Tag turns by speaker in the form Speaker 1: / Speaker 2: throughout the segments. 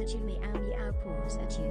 Speaker 1: at you, meow meow paws at you.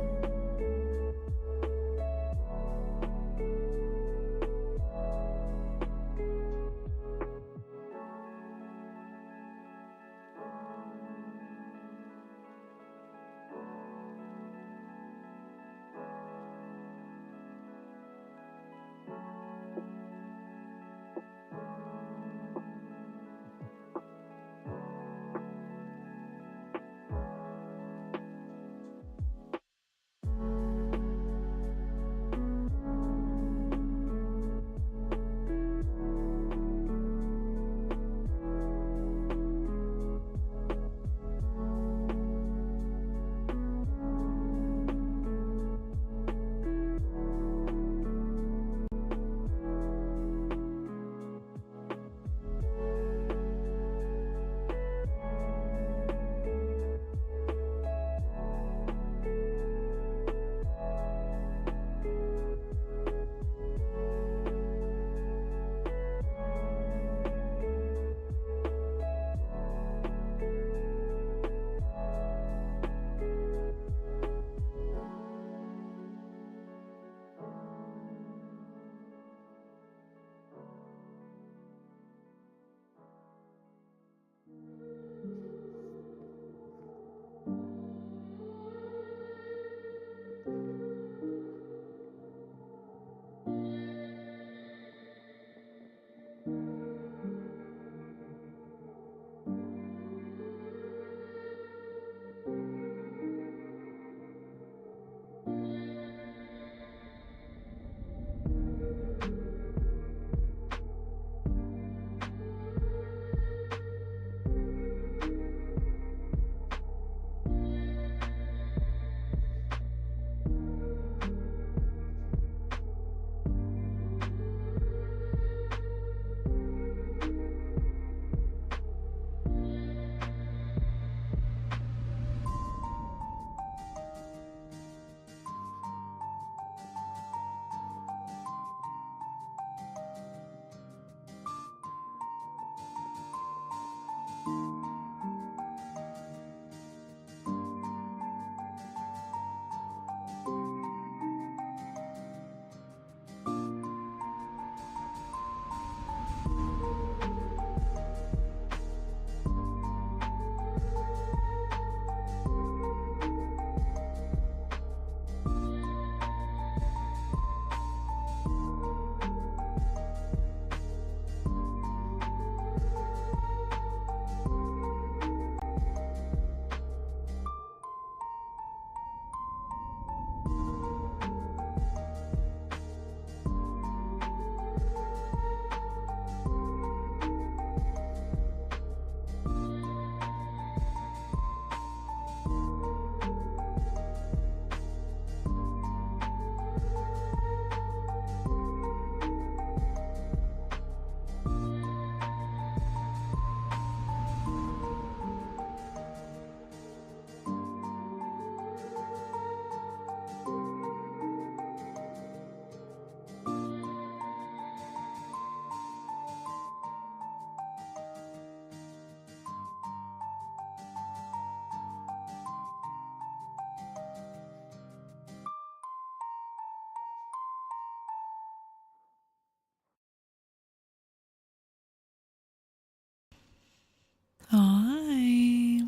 Speaker 2: Hi.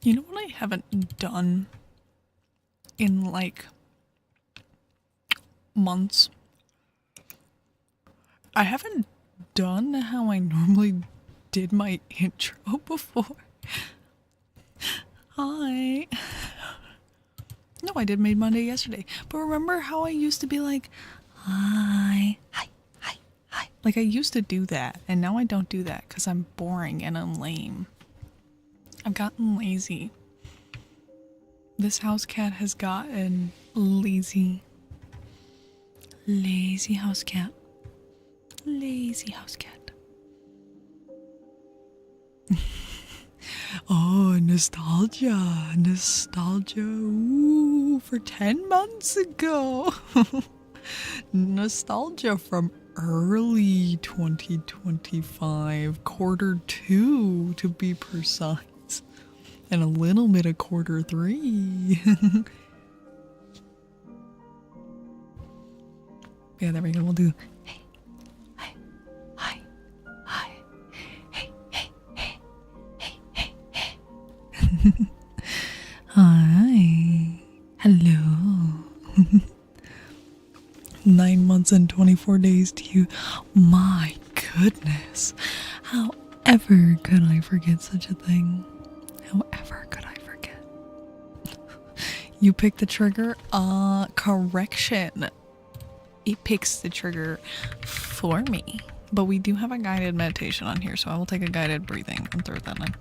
Speaker 2: You know what I haven't done in like months? I haven't done how I normally did my intro before. Hi. No, I did Made Monday yesterday. But remember how I used to be like, hi, hi, hi, hi. Like I used to do that, and now I don't do that because I'm boring and I'm lame. I've gotten lazy. This house cat has gotten lazy. Lazy house cat. Lazy house cat. Oh, nostalgia. Nostalgia. Ooh, for 10 months ago. Nostalgia from early 2025, quarter 2 to be precise. And a little bit of quarter 3. Yeah, there we go. We'll do hey, hi, hi, hi, hey, hey, hey, hey, hey, hey. Hi. Hello. 9 months and 24 days to you. My goodness. However could I forget such a thing? However could I forget? You pick the trigger? Correction. It picks the trigger for me. But we do have a guided meditation on here, so I will take a guided breathing and throw that in.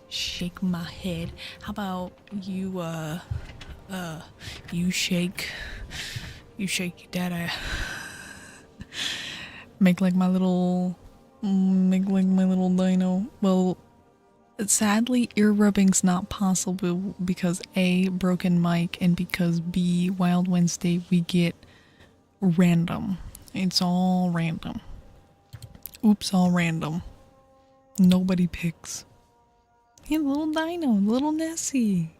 Speaker 2: Shake my head. How about you, you shake your dada. Make like my little dino. Well, sadly, ear rubbing's not possible because A, broken mic, and because B, Wild Wednesday, we get random. It's all random. Oops, all random. Nobody picks. Hey, little dino, little Nessie.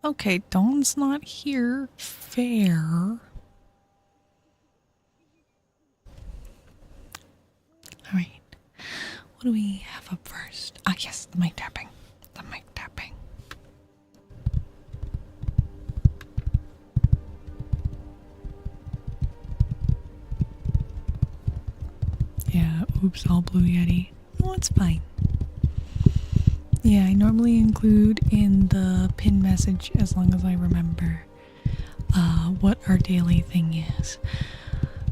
Speaker 2: Okay, Dawn's not here. Fair. Alright. What do we have up first? Ah, yes, the mic tapping. The mic tapping. Yeah, oops, all Blue Yeti. No, it's fine. Yeah, I normally include in the pin message, as long as I remember, what our daily thing is.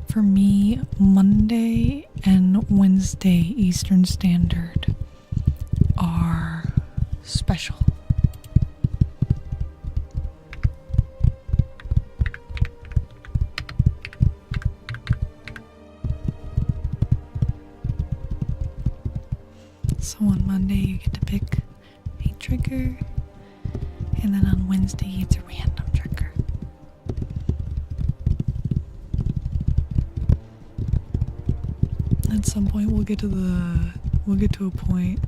Speaker 2: For me, Monday and Wednesday Eastern Standard are special. So on Monday you get to pick a trigger, and then on Wednesday it's a random trigger. At some point we'll get to a point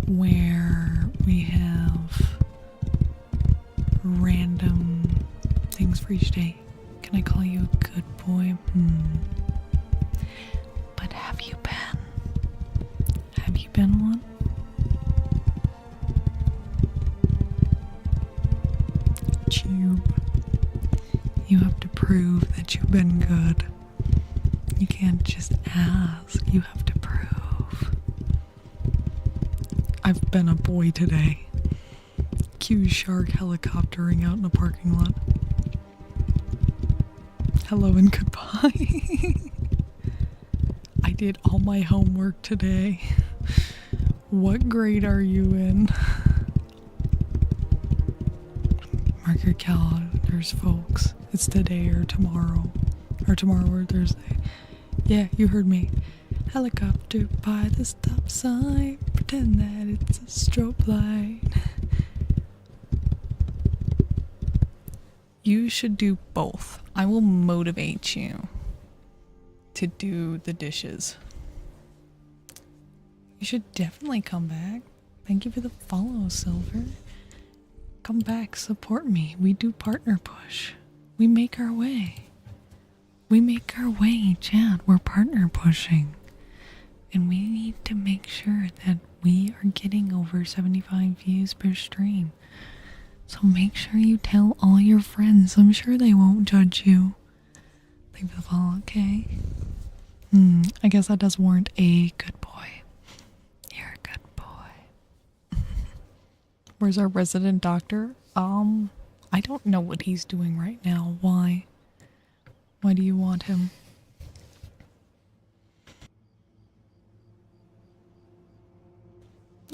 Speaker 2: where we have random things for each day. Can I call you a good boy? But have you been? Have you been one? Tube. You have to prove that you've been good. You can't just ask, you have to prove. I've been a boy today. Cue shark helicoptering out in a parking lot. Hello and goodbye. I did all my homework today. What grade are you in? Mark your calendars, folks. It's today or tomorrow. Or tomorrow or Thursday. Yeah, you heard me. Helicopter by the stop sign. Pretend that it's a strobe light. You should do both. I will motivate you to do the dishes. You should definitely come back. Thank you for the follow, Silver. Come back, support me. We do partner push. We make our way. We make our way, chat. We're partner pushing. And we need to make sure that we are getting over 75 views per stream. So make sure you tell all your friends. I'm sure they won't judge you. Thank you for the follow, okay? I guess that does warrant a good boy. You're a good boy. Where's our resident doctor? I don't know what he's doing right now. Why? Why do you want him?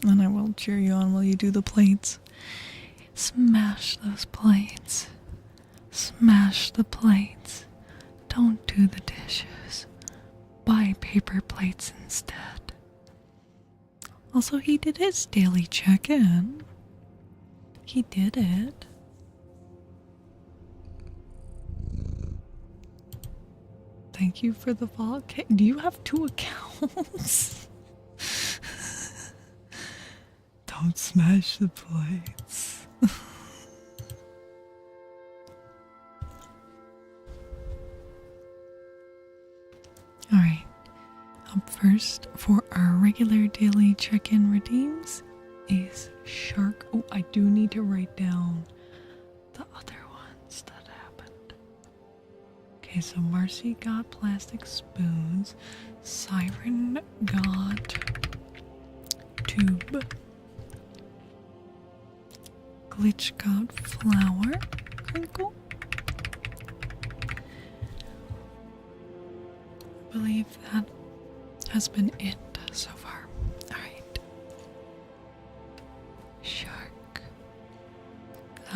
Speaker 2: And I will cheer you on while you do the plates. Smash those plates. Smash the plates. Don't do the dishes. Buy paper plates instead. Also, he did his daily check-in. He did it. Thank you for the follow. Do you have 2 accounts? Don't smash the plates. Alright, up first for our regular daily check-in redeems is Shark. Oh, I do need to write down the other ones that happened. Okay, so Marcy got plastic spoons, Siren got tube, Glitch got flower crinkle. I believe that has been it so far. Alright. Shark,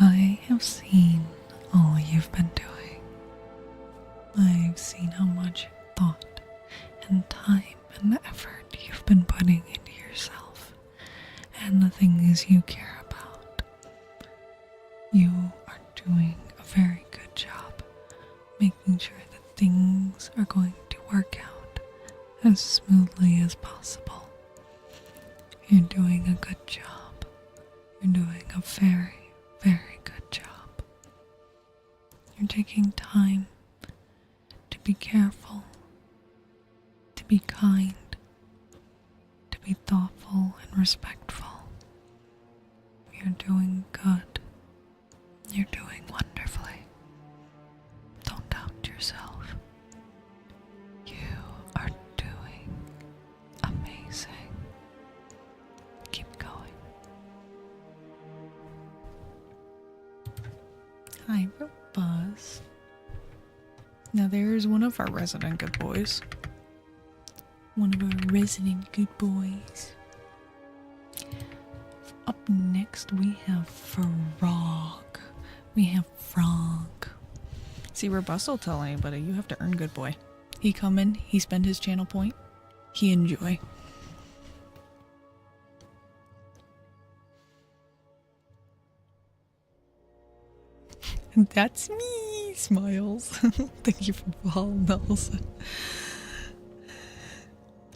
Speaker 2: I have seen all you've been doing. I've seen how much thought and time and effort you've been putting into yourself and the things you care about. You are doing a very good job making sure that things are going to work out as smoothly as possible. You're doing a good job. You're doing a very, very good job. You're taking time to be careful, to be kind, to be thoughtful and respectful. You're doing good. You're doing wonderfully. Don't doubt yourself. You are doing amazing. Keep going. Hi, Buzz. Now there's one of our resident good boys. One of our resident good boys. Up next we have Frog. We have Frog. See, Robust will tell anybody, you have to earn good boy. He come in, he spend his channel point, he enjoy. That's me, Smiles. Thank you for following, Elsa.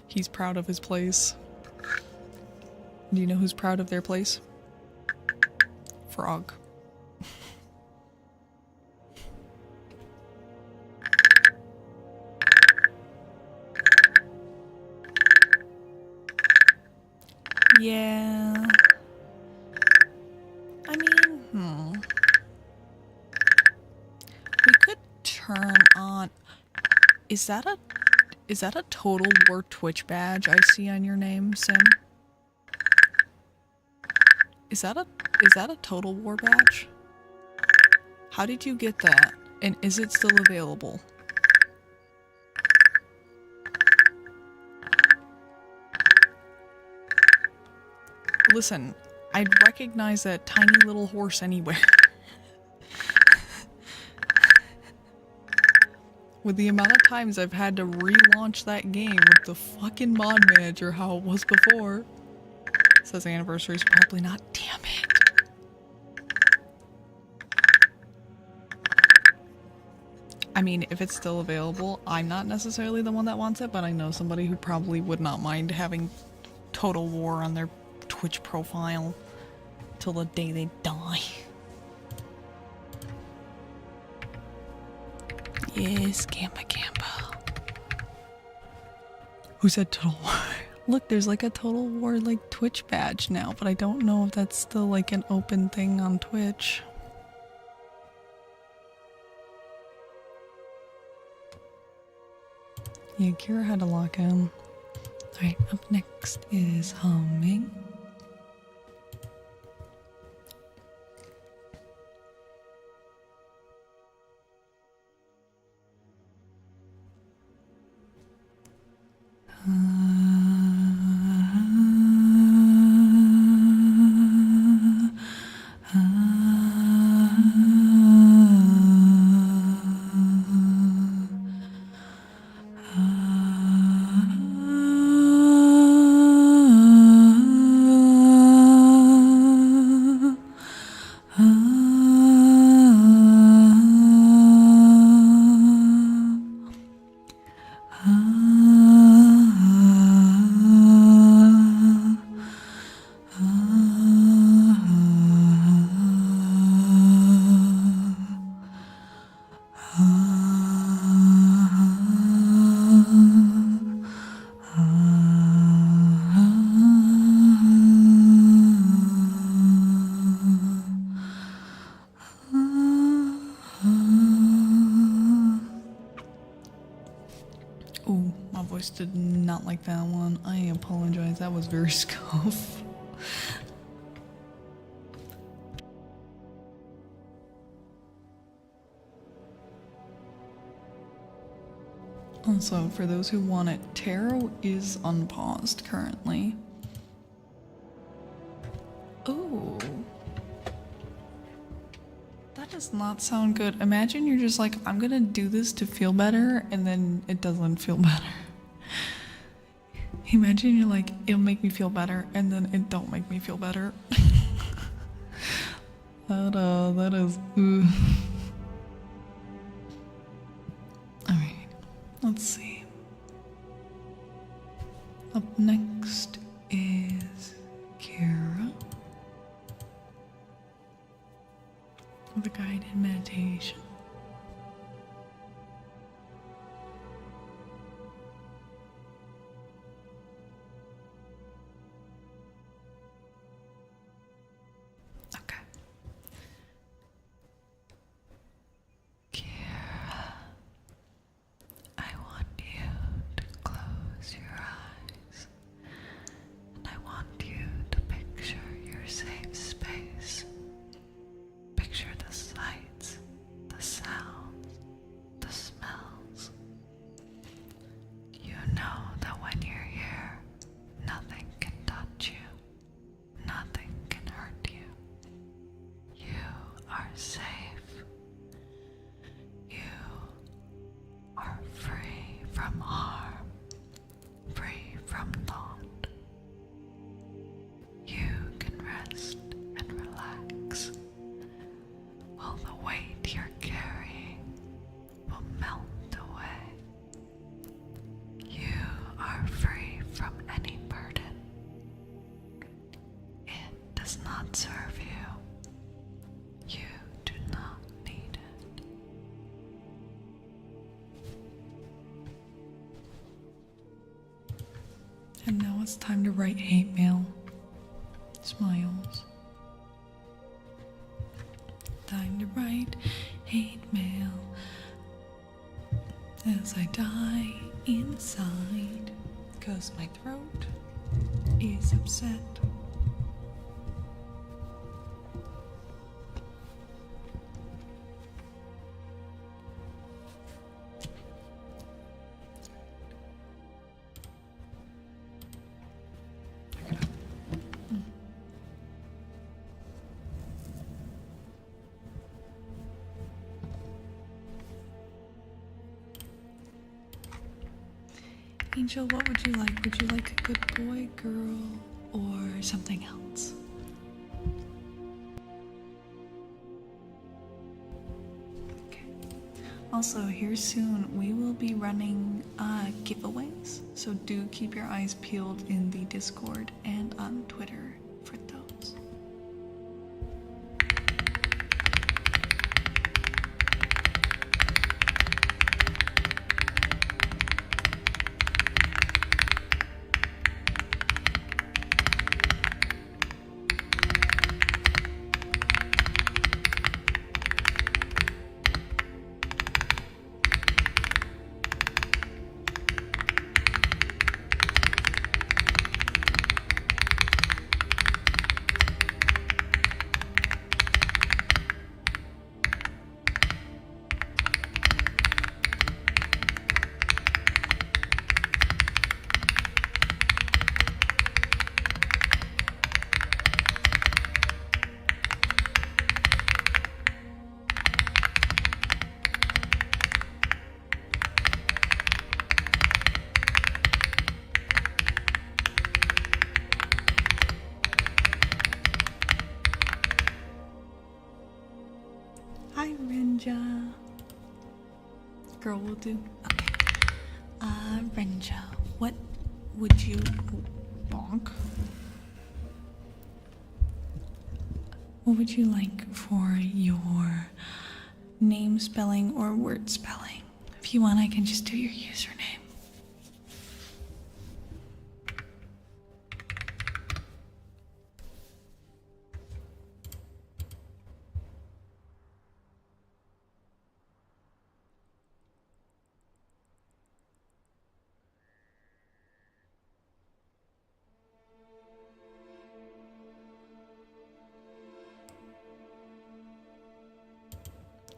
Speaker 2: He's proud of his place. Do you know who's proud of their place? Frog. Yeah. I mean, we could turn on. Is that a Total War Twitch badge I see on your name, Sim? Is that a Total War badge? How did you get that? And is it still available? Listen, I'd recognize that tiny little horse anywhere. With the amount of times I've had to relaunch that game with the fucking mod manager how it was before. It says anniversary's probably not. Damn it. I mean, if it's still available, I'm not necessarily the one that wants it, but I know somebody who probably would not mind having Total War on their Twitch profile till the day they die. Yes, Gamba. Who said Total War? Look, there's like a Total War like Twitch badge now, but I don't know if that's still like an open thing on Twitch. Yeah, Kira had to lock in. Alright, up next is Humming. Oh, my voice did not like that one. I apologize. That was very scuff. Also, for those who want it, tarot is unpaused currently. Oh. That does not sound good. Imagine you're just like, I'm gonna do this to feel better, and then it doesn't feel better. Imagine you're like, it'll make me feel better, and then it don't make me feel better. That is, Alright, let's see. Up next is Kira with a guided meditation. Okay. Kira, I want you to close your eyes, and I want you to picture your safe space. Picture the sights, the sounds, the smells. You know that when you're here, nothing can touch you, nothing can hurt you. You are safe. You are free from harm, free from thought. You can rest and relax, while the weight you're carrying will melt away. You are free from any burden. It does not serve you. You do not need it. And now it's time to write hate mail. Smiles. Time to write hate mail as I die inside, 'cause my throat is upset. Angel, what would you like? Would you like a good boy, girl, or something else? Okay. Also, here soon we will be running giveaways, so do keep your eyes peeled in the Discord and on Twitter for those. Hi, Renja. Girl will do. Okay. Renja, what would you bonk? What would you like for your name spelling or word spelling? If you want, I can just do your username.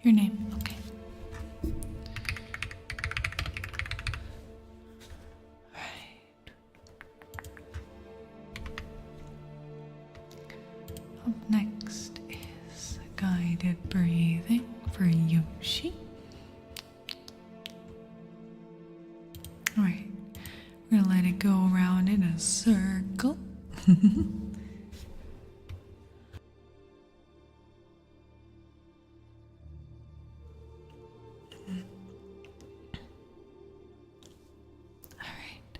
Speaker 2: Your name, okay. Alright. Up next is guided breathing for Yoshi. Alright. We're gonna let it go around in a circle. Alright.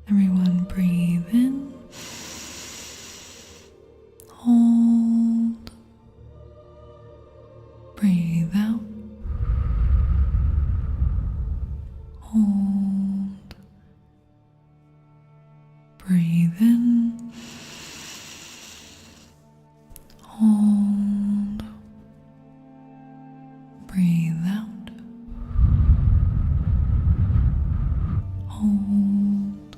Speaker 2: Everyone breathe in. Hold. Breathe out. Hold. Breathe in. Hold. Breathe out. Hold.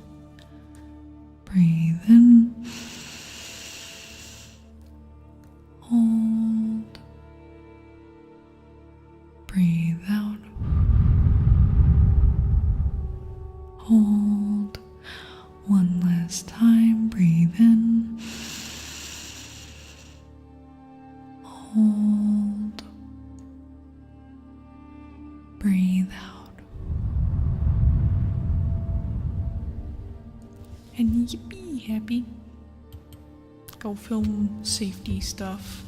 Speaker 2: Breathe in. Hold. Breathe out. Hold. One last time. Breathe in. Hold. Breathe out. And yippee, happy. Go film safety stuff.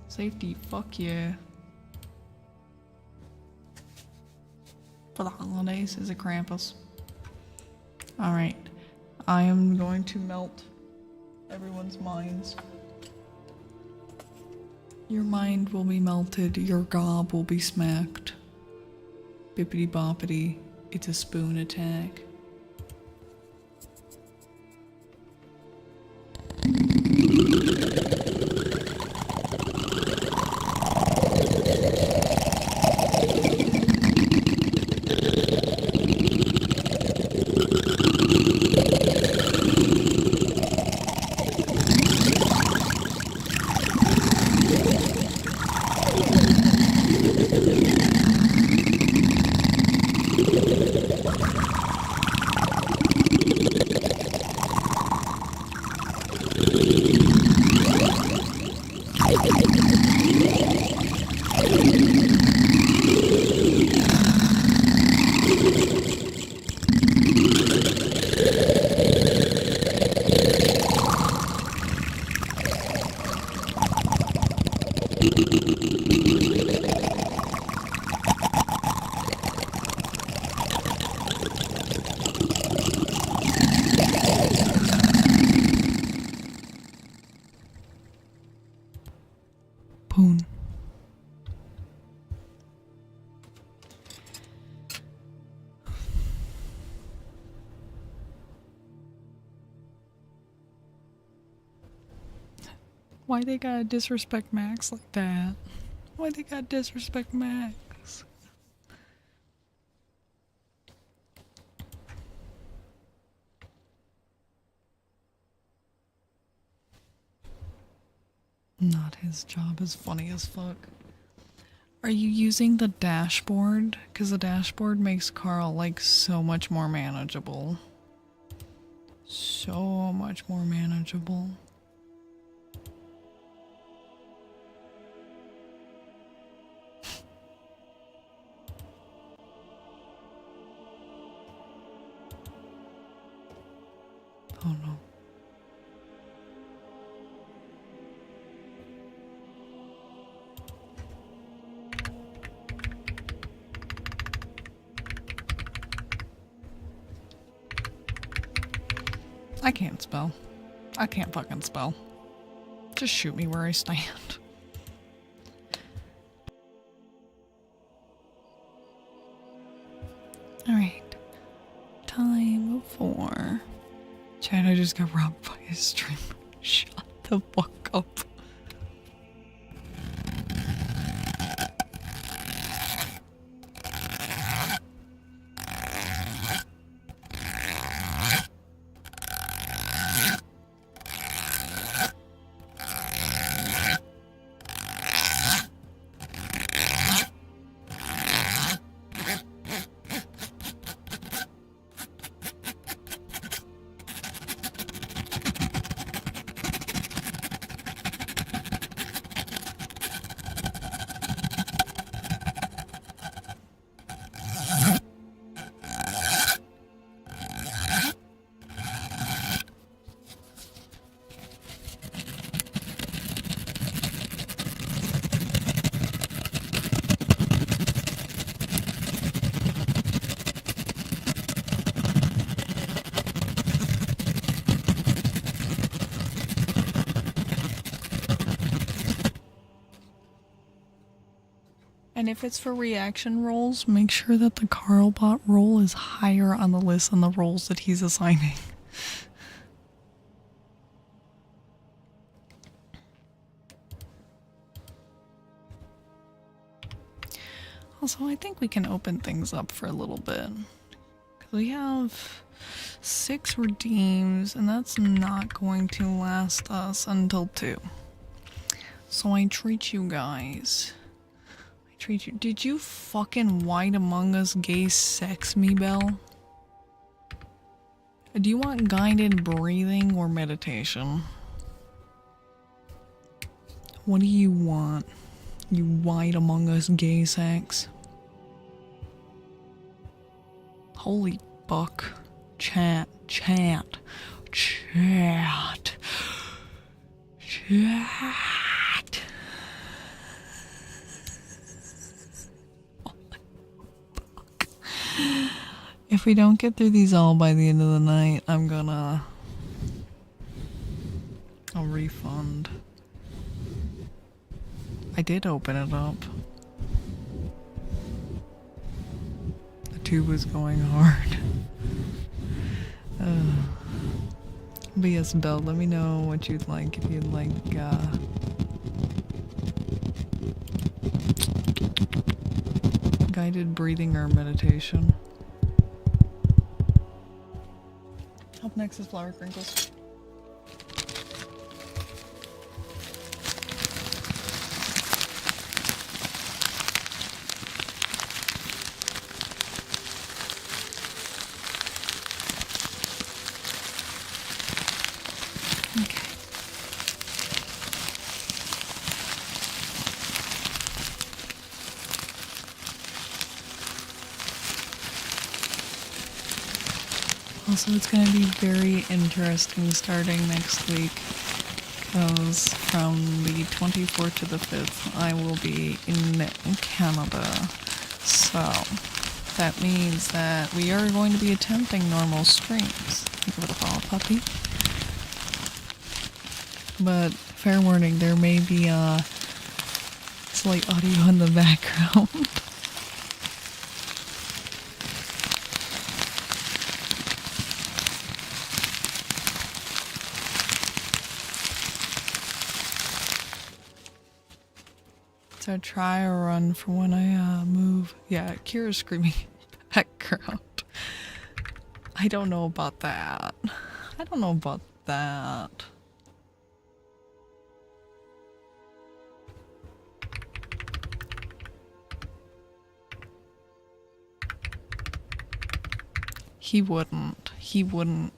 Speaker 2: Safety, fuck yeah. For the holidays, is it Krampus? Alright. I am going to melt everyone's minds. Your mind will be melted, your gob will be smacked. Bippity boppity, it's a spoon attack. Poon. Why they gotta disrespect Max like that? Why they gotta disrespect Max? Not his job is funny as fuck. Are you using the dashboard? Because the dashboard makes Carl like so much more manageable. So much more manageable. Oh no. I can't spell. I can't fucking spell. Just shoot me where I stand. Alright. Time for... Chad, I just got robbed by a streamer. Shut the fuck up. And if it's for reaction roles, make sure that the Carlbot role is higher on the list than the roles that he's assigning. Also, I think we can open things up for a little bit. We have 6 redeems, and that's not going to last us until 2. So I treat you guys. I treat you. Did you fucking white Among Us gay sex me, Belle? Do you want guided breathing or meditation? What do you want? You white Among Us gay sex? Holy fuck. Chat. Chat. Chat. Chat. Oh my fuck. If we don't get through these all by the end of the night, I'll refund. I did open it up. The tube was going hard. But yes, Belle, let me know what you'd like. If you'd like, guided breathing or meditation. Up next is Flower Crinkles. Also, it's going to be very interesting starting next week, because from the 24th to the 5th, I will be in Canada. So, that means that we are going to be attempting normal streams. Give it a follow, puppy. But, fair warning, there may be slight audio in the background. So try a run for when I move. Yeah, Kira's screaming background. I don't know about that. I don't know about that. He wouldn't. He wouldn't.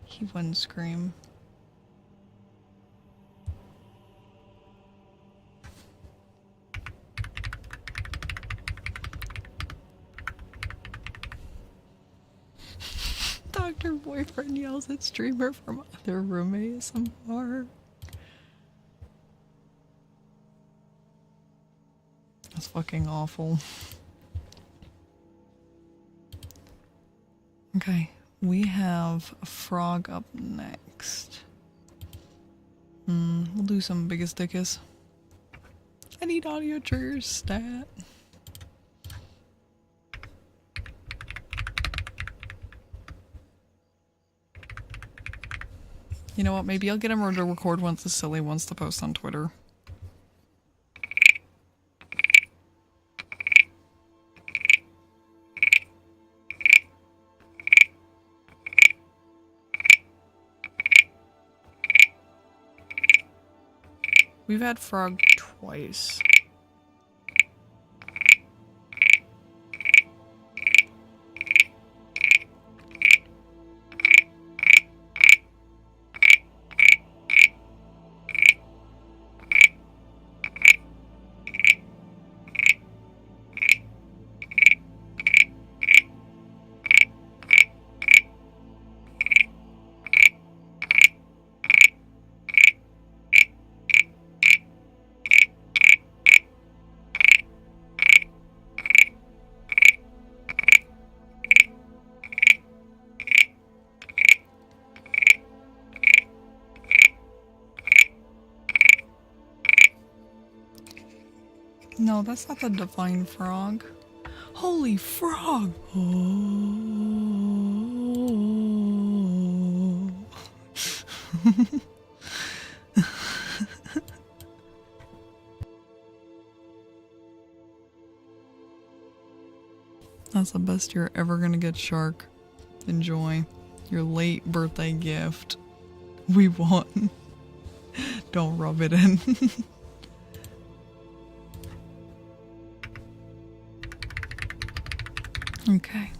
Speaker 2: He wouldn't scream. Doctor boyfriend yells at streamer from other room ASMR. That's fucking awful. Okay, we have a frog up next. We'll do some biggest dickus. I need audio triggers stat. You know what, maybe I'll get him to record once the silly wants to post on Twitter. We've had frog twice. No, that's not the divine frog. Holy frog! Oh. That's the best you're ever gonna get, Shark. Enjoy your late birthday gift. We won. Don't rub it in. Okay.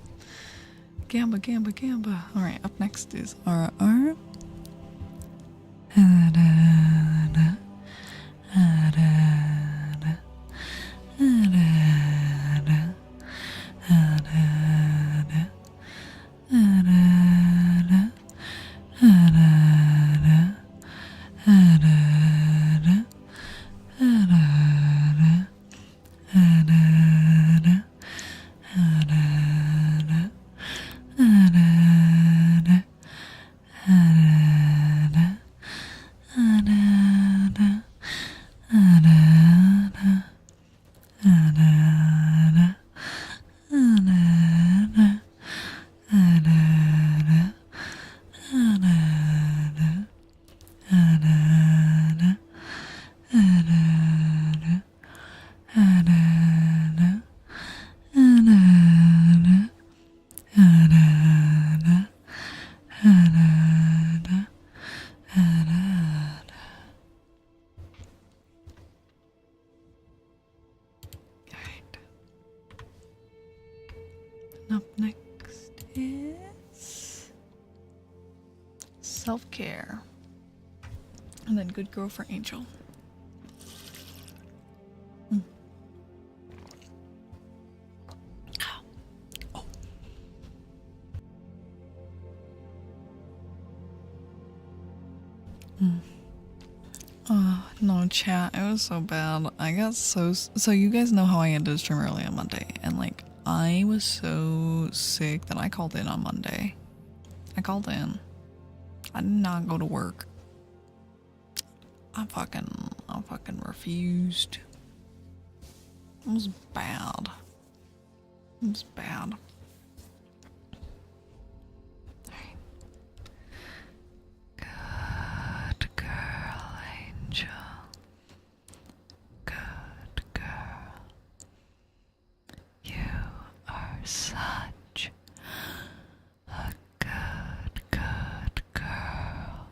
Speaker 2: Gamba, gamba, gamba. Alright, up next is RR. Up next is self-care. And then good girl for Angel. Oh. No, chat, it was so bad. I got so you guys know how I ended stream early on Monday, and like I was so sick that I called in on Monday. I called in. I did not go to work. I fucking refused. It was bad. It was bad. Good girl, Angel. Good girl. You are such a good girl.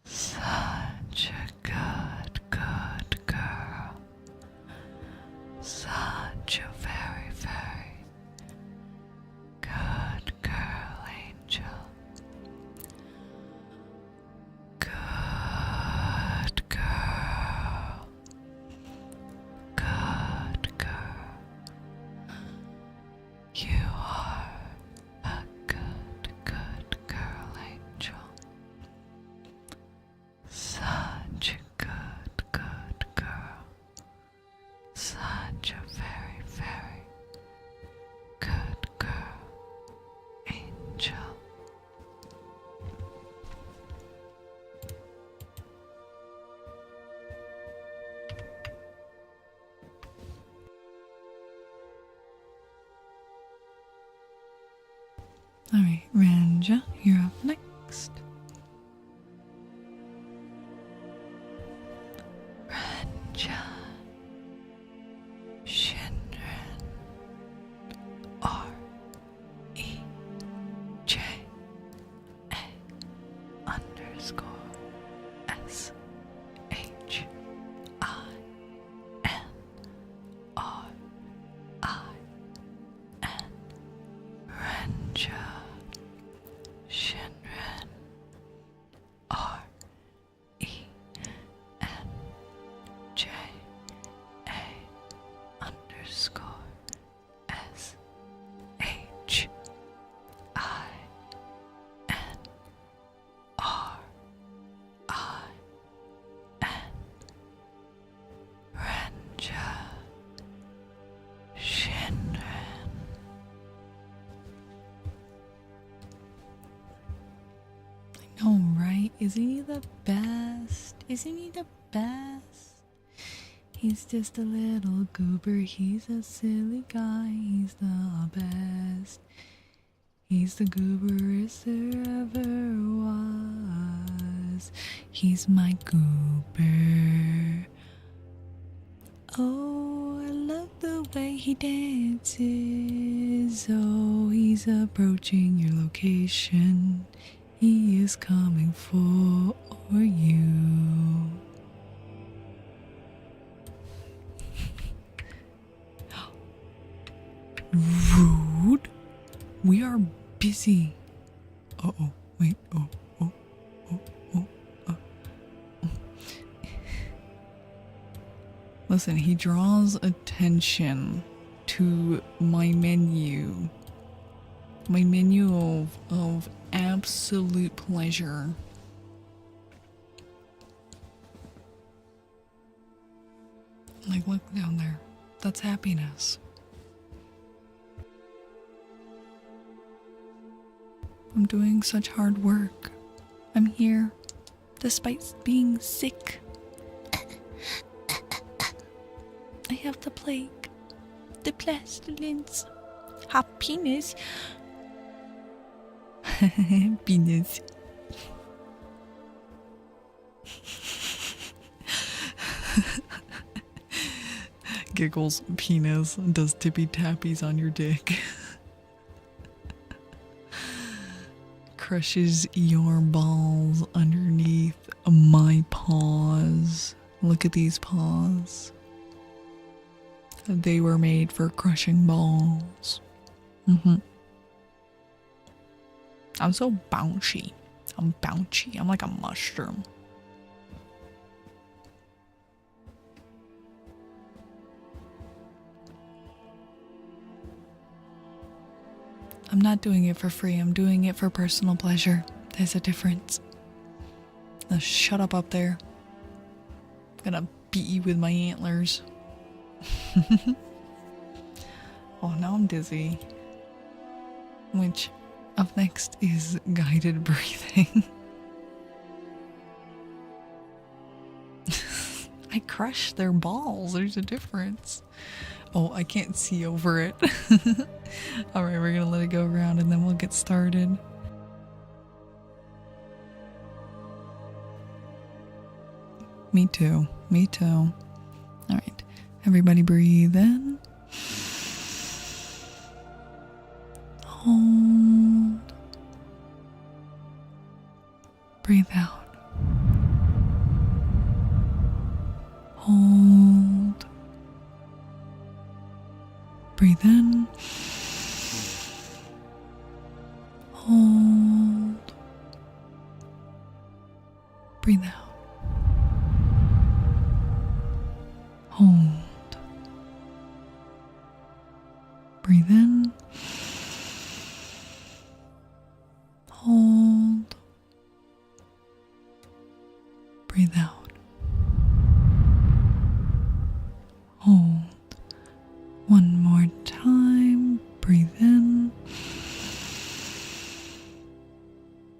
Speaker 2: Such a good girl. Such a very, very good girl, Angel. Good girl. Good girl. You are a good girl, Angel. Such a good girl. Such a very, very good girl, Angel. Alright, Ranja, you're up next. Ranja. Shinran. R-E-J-A__SHIN. Ranja. Shinran. Isn't he the best? Isn't he the best? He's just a little goober, he's a silly guy, he's the best. He's the gooberest there ever was. He's my goober. Oh, I love the way he dances. Oh, he's approaching your location. He is coming for you. Rude. We are busy. Uh-oh. Wait. Oh. Listen, he draws attention to my menu. My menu of absolute pleasure. Like, look down there. That's happiness. I'm doing such hard work. I'm here, despite being sick. I have the plague, the pestilence, happiness, penis. Giggles, penis, does tippy tappies on your dick. Crushes your balls underneath my paws. Look at these paws. They were made for crushing balls. I'm so bouncy. I'm bouncy. I'm like a mushroom. I'm not doing it for free. I'm doing it for personal pleasure. There's a difference. Now shut up there. I'm gonna beat you with my antlers. Oh, now I'm dizzy. Which, up next is guided breathing. I crush their balls. There's a difference. Oh, I can't see over it. Alright, we're gonna let it go around and then we'll get started. Me too. Me too. Alright. Everybody breathe in. Hold. Breathe out. Hold. Breathe in. Hold. Breathe out. Hold. Breathe in. Hold. Breathe out. Hold. One more time. Breathe in.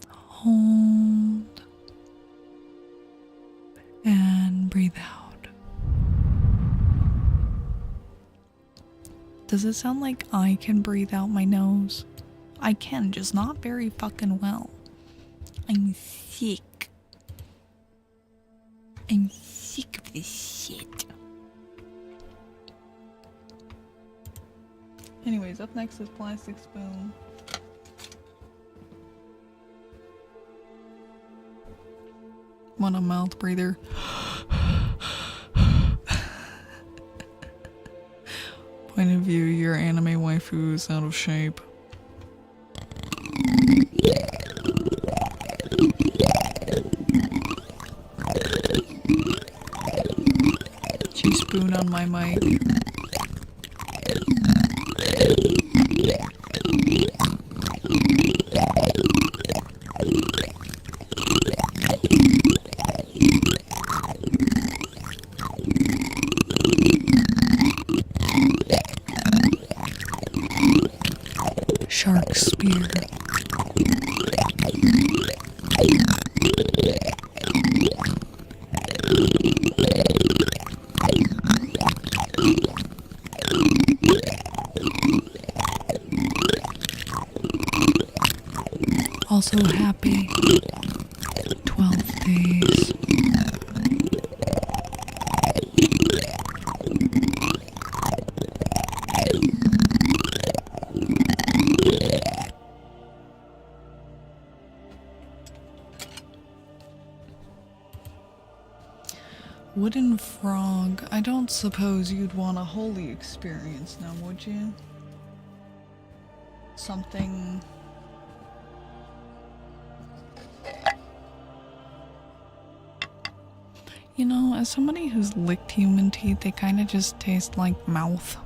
Speaker 2: Hold. And breathe out. Does it sound like I can breathe out my nose? I can, just not very fucking well. I'm sick. I'm sick of this shit. Anyways, up next is Plastic Spoon. Want a mouth breather? Point of view, your anime waifu is out of shape. She spoon on my mic. Shark spear. Also happy 12 days. Wooden frog. I don't suppose you'd want a holy experience now, would you? Something... You know, as somebody who's licked human teeth, they kind of just taste like mouth.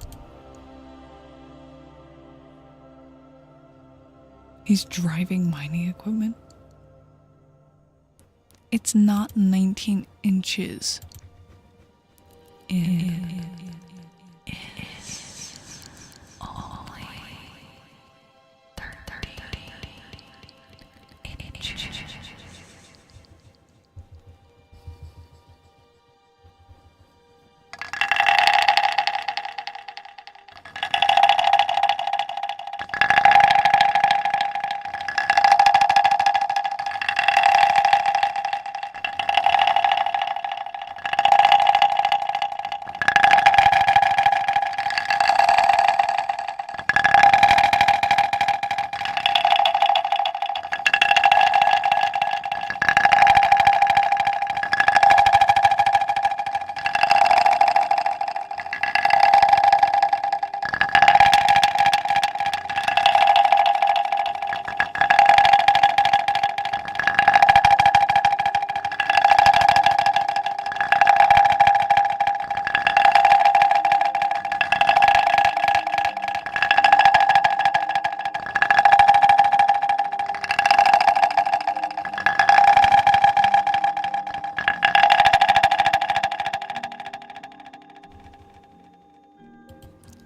Speaker 2: He's driving mining equipment. It's not 19 inches. It is only 30 inches.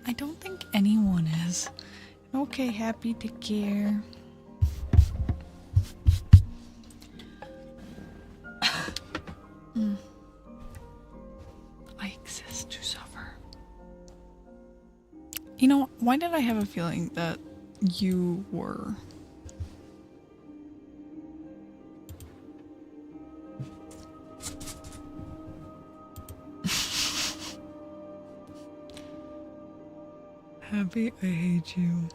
Speaker 2: I don't think anyone is. Okay, happy to care. I exist to suffer. You know, why did I have a feeling that you were? Happy, I hate you.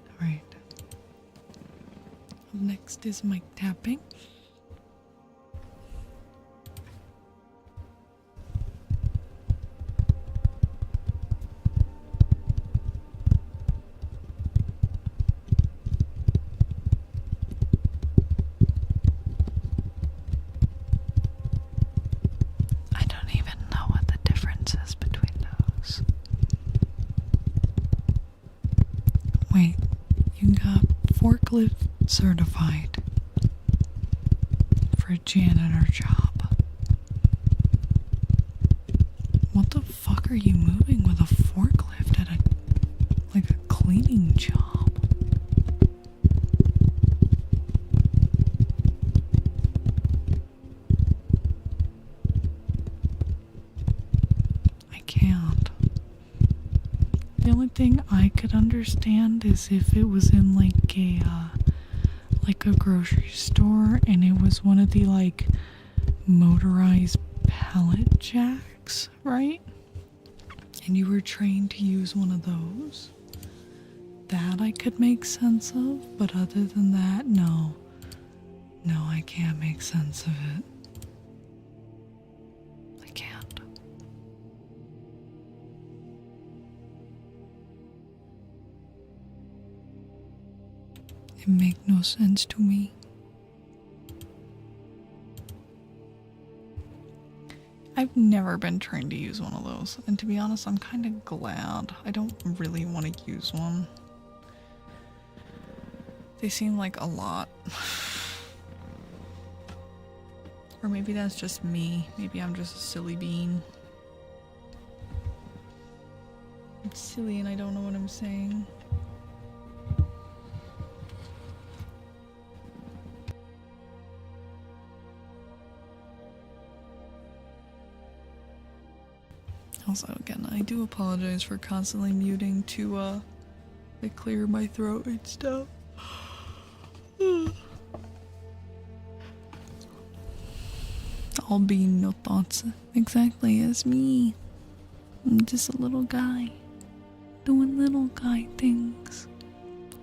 Speaker 2: All right. Next is mic tapping. Wait, you got forklift certified for a janitor job. What the fuck are you moving with a forklift at a cleaning job? I can't. The only thing I could understand is if it was in like a grocery store and it was one of the like motorized pallet jacks, right? And you were trained to use one of those. That I could make sense of, but other than that, no. No, I can't make sense of it. I can't. It makes no sense to me. I've never been trained to use one of those, and to be honest, I'm kind of glad. I don't really want to use one. They seem like a lot. Or maybe that's just me. Maybe I'm just a silly bean. I'm silly and I don't know what I'm saying. Also, again, I do apologize for constantly muting to clear my throat and stuff. All being no thoughts exactly as me. I'm just a little guy doing little guy things,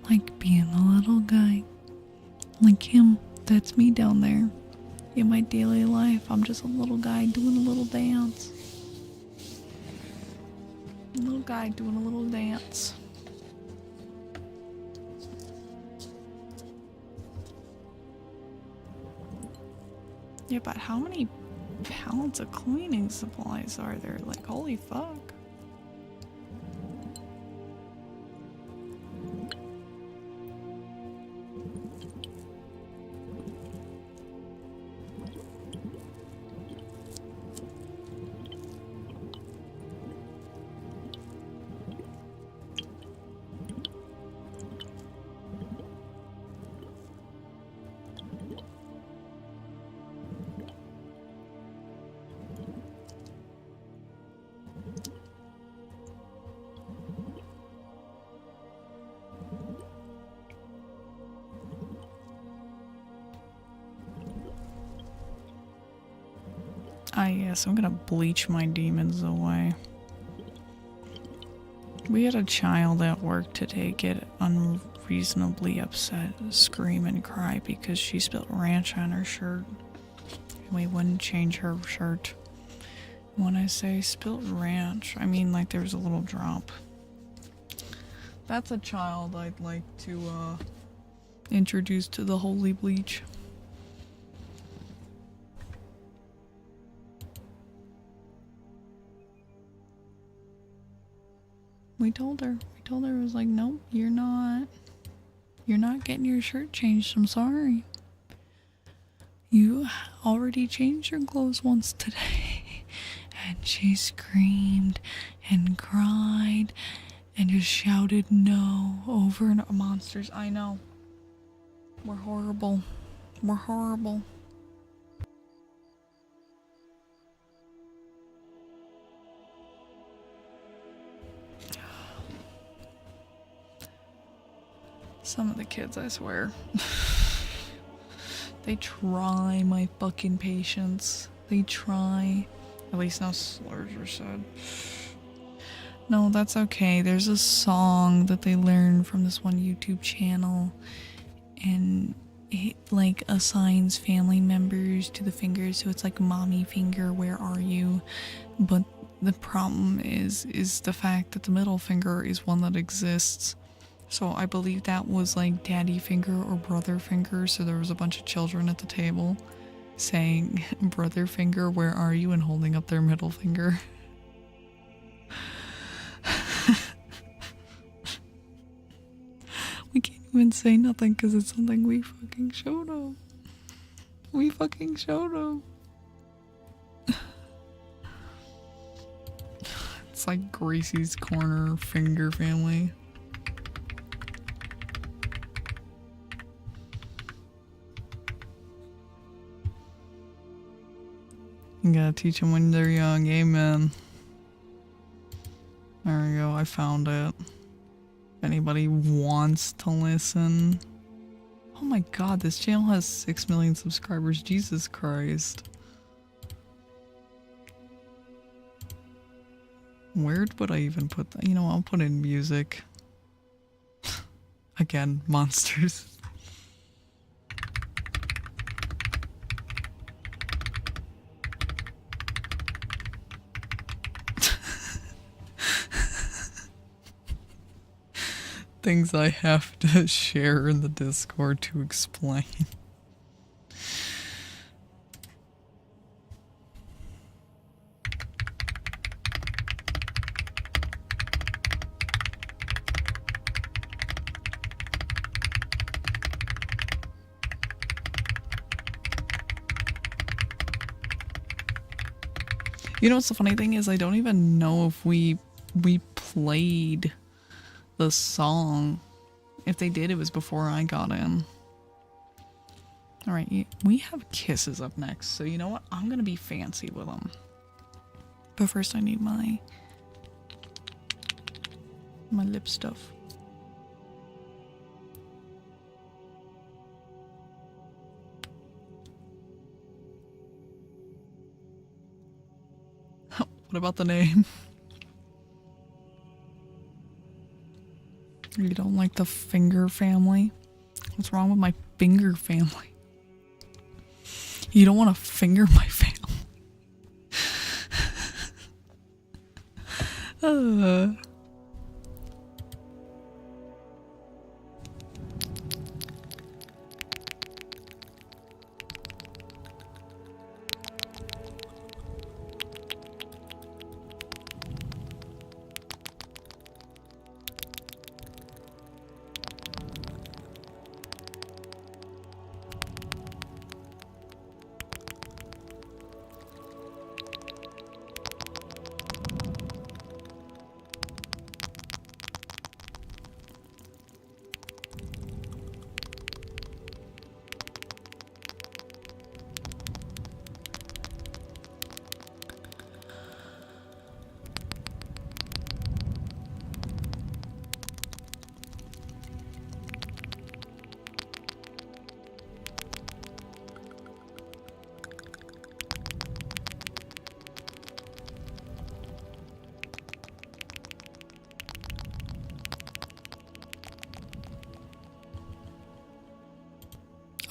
Speaker 2: like being a little guy, like him. That's me down there. In my daily life, I'm just a little guy doing a little dance. A little guy doing a little dance. Yeah, but how many pounds of cleaning supplies are there? Like, holy fuck. Ah, yes, I'm gonna bleach my demons away. We had a child at work today get unreasonably upset, scream and cry because she spilled ranch on her shirt. And we wouldn't change her shirt. When I say spilled ranch, I mean like there was a little drop. That's a child I'd like to introduce to the holy bleach. We told her it was like, nope, you're not getting your shirt changed, I'm sorry. You already changed your clothes once today. And she screamed and cried and just shouted no over and monsters. I know. We're horrible. We're horrible. Some of the kids, I swear. They try my fucking patience. They try. At least no slurs were said. No, that's okay. There's a song that they learned from this one YouTube channel. And it like assigns family members to the fingers. So it's like mommy finger, where are you? But the problem is the fact that the middle finger is one that exists. So I believe that was like daddy finger or brother finger. So there was a bunch of children at the table saying, brother finger, where are you? And holding up their middle finger. We can't even say nothing because it's something we fucking showed them. We fucking showed them. It's like Gracie's Corner finger family. You gotta teach them when they're young. Amen. There we go. I found it. If anybody wants to listen. Oh my god, this channel has 6 million subscribers. Jesus Christ. Where would I even put that? You know, I'll put in music. Again, monsters. Things I have to share in the Discord to explain. You know what's the funny thing is, I don't even know if we played the song. If they did, it was before I got in. Alright, we have kisses up next, so you know what? I'm gonna be fancy with them. But first I need my lip stuff. What about the name? You don't like the finger family? What's wrong with my finger family? You don't want to finger my family.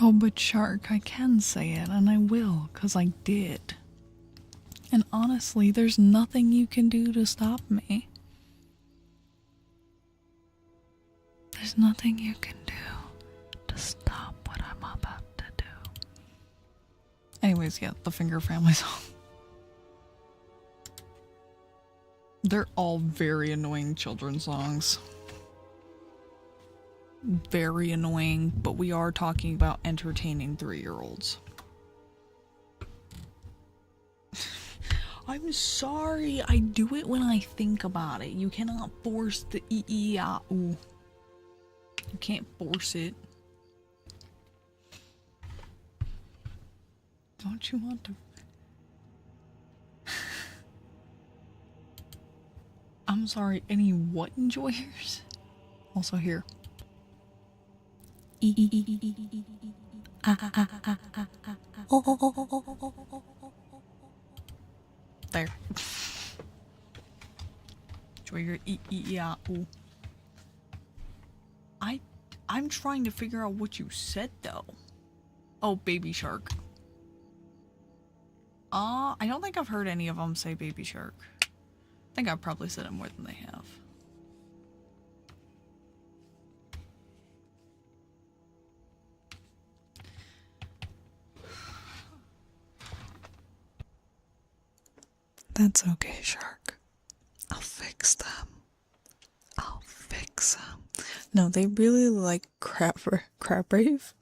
Speaker 2: Oh, but Shark, I can say it, and I will, 'cause I did. And honestly, there's nothing you can do to stop me. There's nothing you can do to stop what I'm about to do. Anyways, yeah, the Finger Family song. They're all very annoying children's songs. Very annoying, but we are talking about entertaining 3-year-olds. I'm sorry, I do it when I think about it. You cannot force the e-e-ah-oo. You can't force it. Don't you want to? I'm sorry, any what enjoyers? Also here. There. Enjoy your e-e-ah-oo. I'm trying to figure out what you said though. Oh, Baby Shark. I don't think I've heard any of them say Baby Shark. I think I've probably said it more than they have. That's okay, Shark. I'll fix them. I'll fix them. No, they really like crab rave.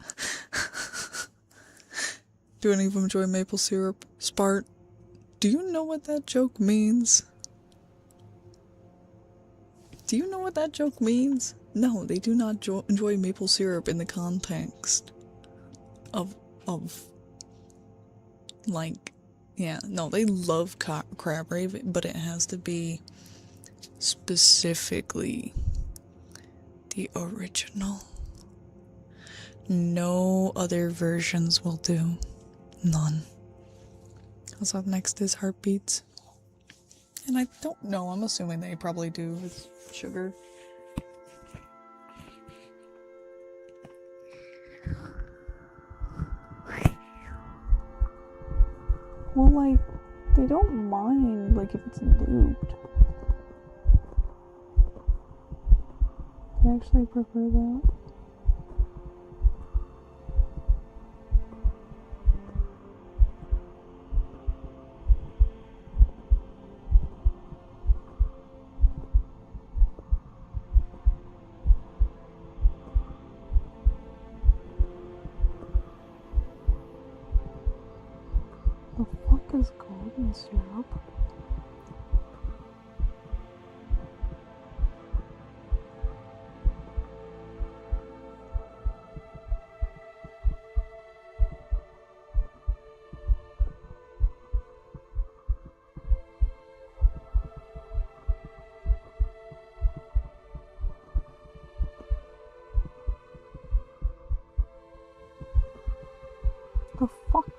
Speaker 2: Do any of them enjoy maple syrup? Spart, do you know what that joke means? Do you know what that joke means? No, they do not enjoy maple syrup in the context of like, yeah, no, they love crab rave, but it has to be specifically the original. No other versions will do. None. What's up next is Heartbeats. And I don't know, I'm assuming they probably do with sugar. Well, like, they don't mind, like, if it's looped. They actually prefer that. The fuck is golden syrup?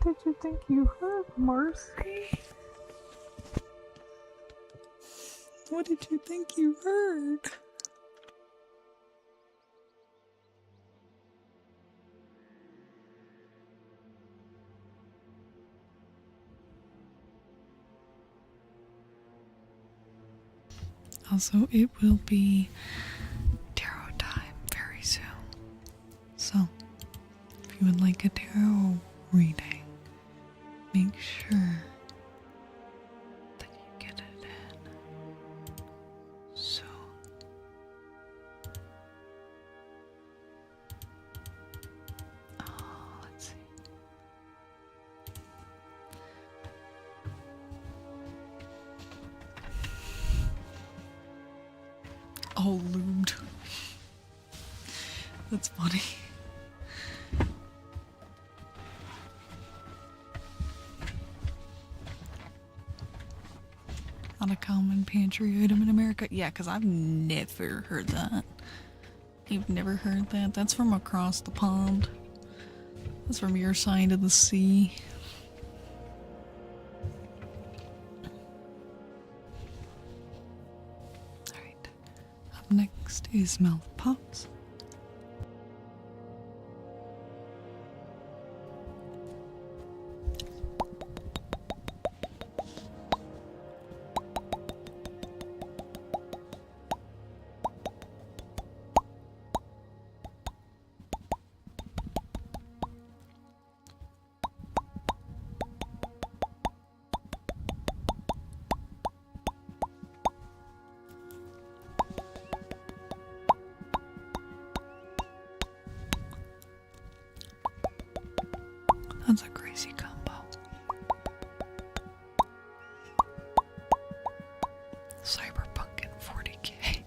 Speaker 2: did you think you heard, Marcy? What did you think you heard? Also, it will be tarot time very soon. So, if you would like a tarot reading, make sure that you get it in soon. Oh, let's see. Oh, lubed. That's funny. Not a common pantry item in America. Yeah, because I've never heard that. You've never heard that? That's from across the pond. That's from your side of the sea. Alright. Up next is Mouth Pops. That's a crazy combo. Cyberpunk in 40K.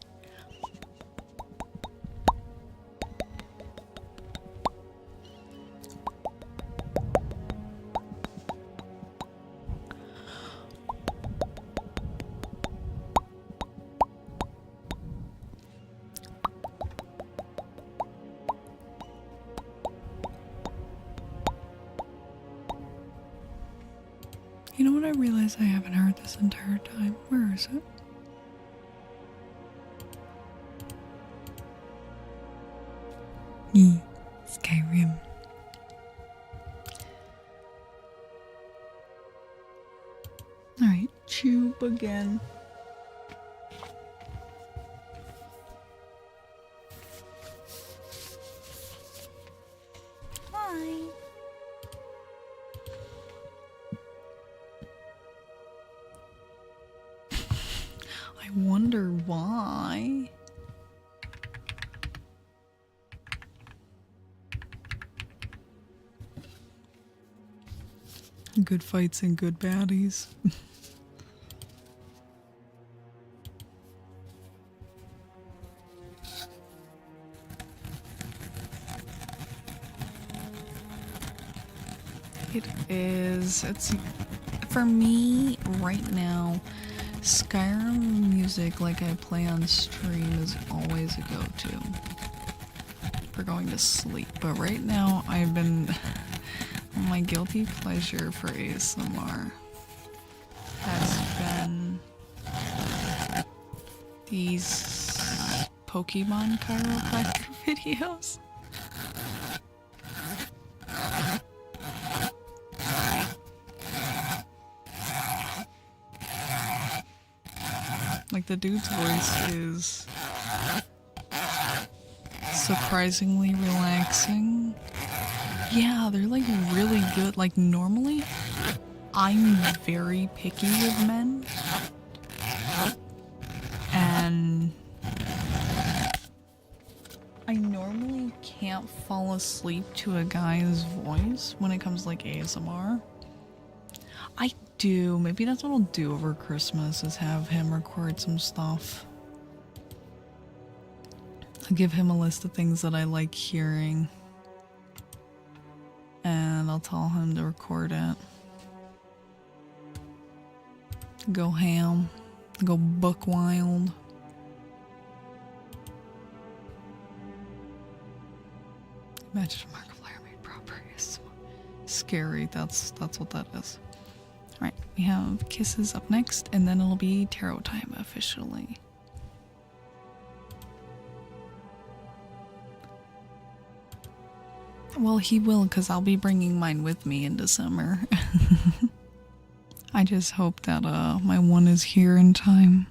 Speaker 2: You know what I realized I haven't heard this entire time? Where is it? Skyrim. Alright, Tube again. Hi. I wonder why. Good fights and good baddies. It is. It's for me right now. Skyrim music, like I play on stream, is always a go-to for going to sleep. But right now, I've been my guilty pleasure for ASMR has been these Pokemon chiropractor videos. Like, the dude's voice is surprisingly relaxing. Yeah, they're like really good. Like, normally I'm very picky with men, and I normally can't fall asleep to a guy's voice when it comes to like ASMR. I do. Maybe that's what I'll do over Christmas, is have him record some stuff. I'll give him a list of things that I like hearing, and I'll tell him to record it. Go ham. Go buck wild. Imagine if Markiplier made proper ASMR. scary. That's what that is. Alright, we have kisses up next, and then it'll be tarot time officially. Well, he will, because I'll be bringing mine with me into summer. I just hope that my one is here in time.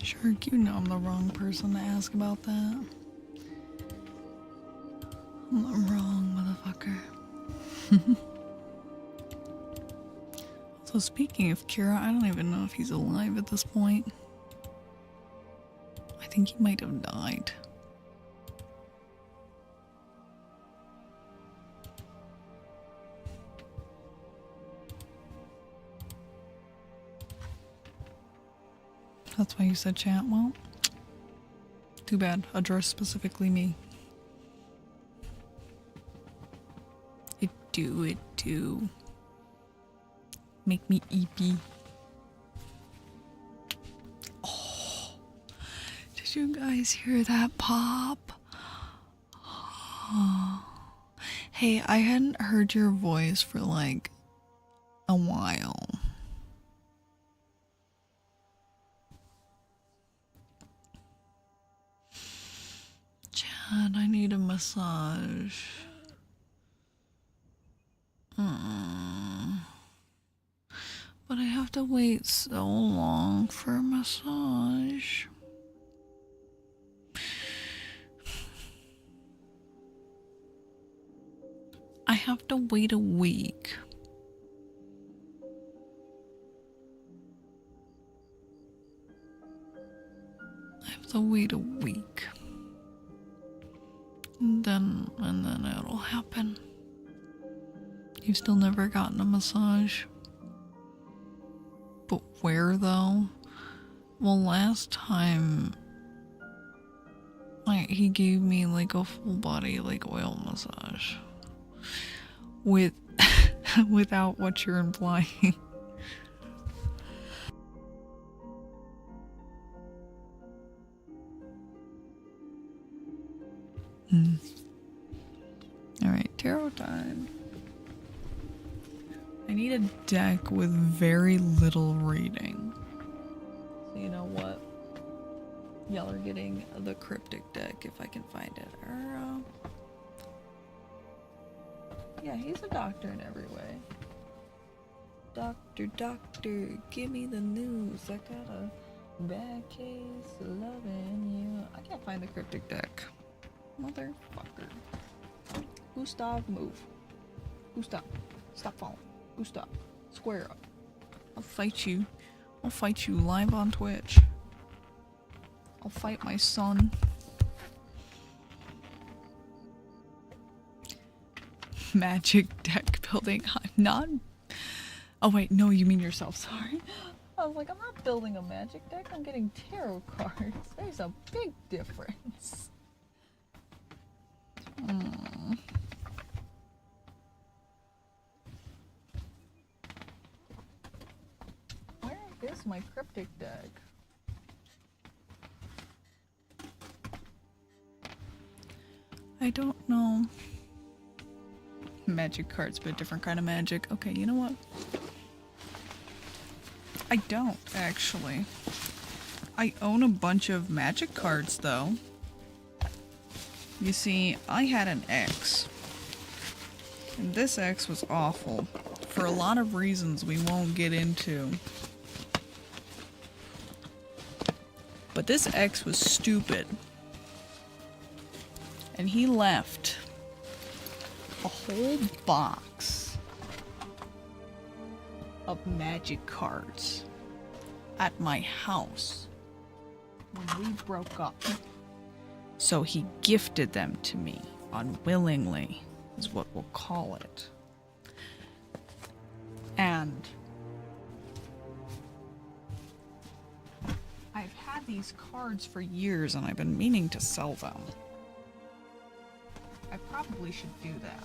Speaker 2: Sure, you know I'm the wrong person to ask about that. I'm the wrong motherfucker. So speaking of Kira, I don't even know if he's alive at this point. I think he might have died. That's why you said chat. Well, too bad. Address specifically me. It do. Make me eepy. Oh, did you guys hear that pop? Oh. Hey, I hadn't heard your voice for like a while. Chad, I need a massage. But I have to wait so long for a massage. I have to wait a week. I have to wait a week. And then it'll happen. You've still never gotten a massage? But where though? Well, last time he gave me like a full body like oil massage. Without what you're implying. Alright, tarot time. I need a deck with very little reading. So you know what? Y'all are getting the cryptic deck if I can find it. Or, yeah, he's a doctor in every way. Doctor, give me the news. I got a bad case of loving you. I can't find the cryptic deck. Motherfucker. Gustav, move. Gustav, stop falling. Gustav, square up. I'll fight you. I'll fight you live on Twitch. I'll fight my son. Magic deck building. I'm not. Oh wait, no, you mean yourself. Sorry. I was like, I'm not building a magic deck. I'm getting tarot cards. There's a big difference. Where is my cryptic deck? I don't know. Magic cards, but a different kind of magic. Okay, you know what? I don't, actually. I own a bunch of magic cards, though. You see, I had an ex And this X was awful for a lot of reasons we won't get into. But this X was stupid. And he left a whole box of magic cards at my house when we broke up. So he gifted them to me unwillingly, is what we'll call it. And I've had these cards for years and I've been meaning to sell them. I probably should do that.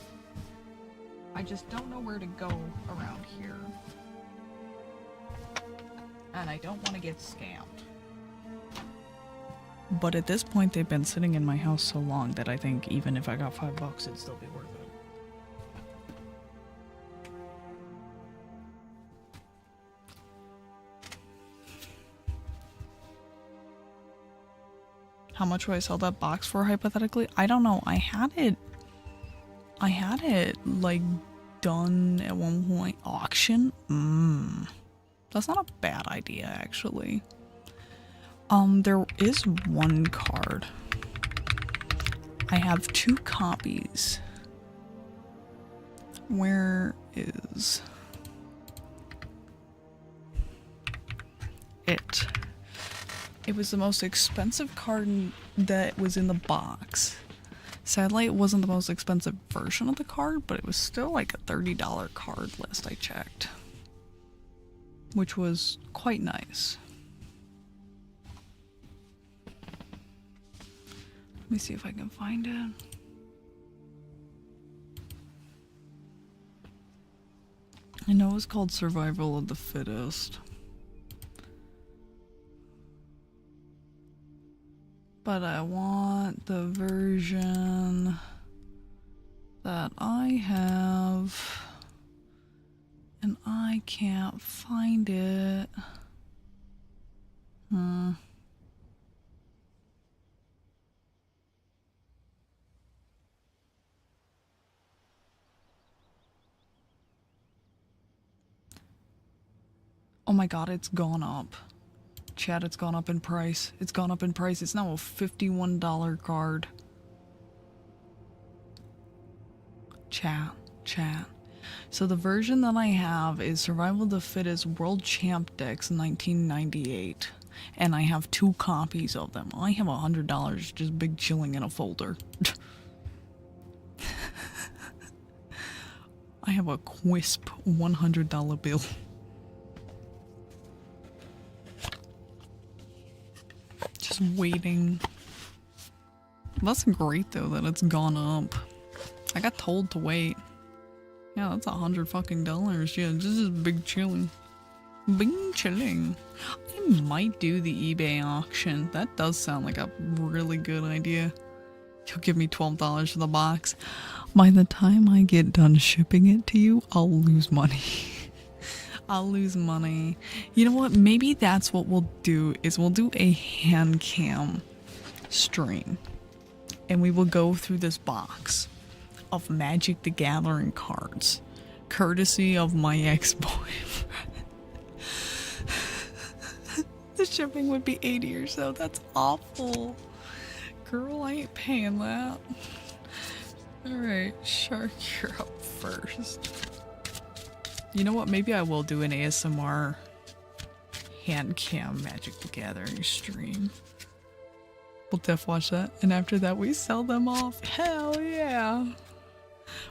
Speaker 2: I just don't know where to go around here. And I don't want to get scammed. But at this point, they've been sitting in my house so long that I think even if I got $5, it'd still be worth it. How much would I sell that box for, hypothetically? I don't know. I had it like done at one point. Auction? That's not a bad idea, actually. There is one card. I have 2 copies. Where is it? It was the most expensive card that was in the box. Sadly, it wasn't the most expensive version of the card, but it was still like a $30 card list I checked. Which was quite nice. Let me see if I can find it. I know it's called Survival of the Fittest. But I want the version that I have, and I can't find it. Oh my god, it's gone up. Chat, it's gone up in price. It's gone up in price. It's now a $51 card. Chat. So the version that I have is Survival of the Fittest World Champ Decks 1998. And I have 2 copies of them. I have $100 just big chilling in a folder. I have a crisp $100 bill. Just waiting. That's great though that it's gone up. I got told to wait. Yeah, that's $100 fucking dollars. Yeah, this is big chilling. Big chilling. I might do the eBay auction. That does sound like a really good idea. You'll give me $12 for the box. By the time I get done shipping it to you, I'll lose money. I'll lose money. You know what? Maybe that's what we'll do, is we'll do a hand cam stream. And we will go through this box of Magic the Gathering cards. Courtesy of my ex-boyfriend. The shipping would be $80 or so. That's awful. Girl, I ain't paying that. Alright, Shark, you're up first. You know what? Maybe I will do an ASMR hand cam Magic the Gathering stream. We'll def watch that. And after that, we sell them off. Hell yeah.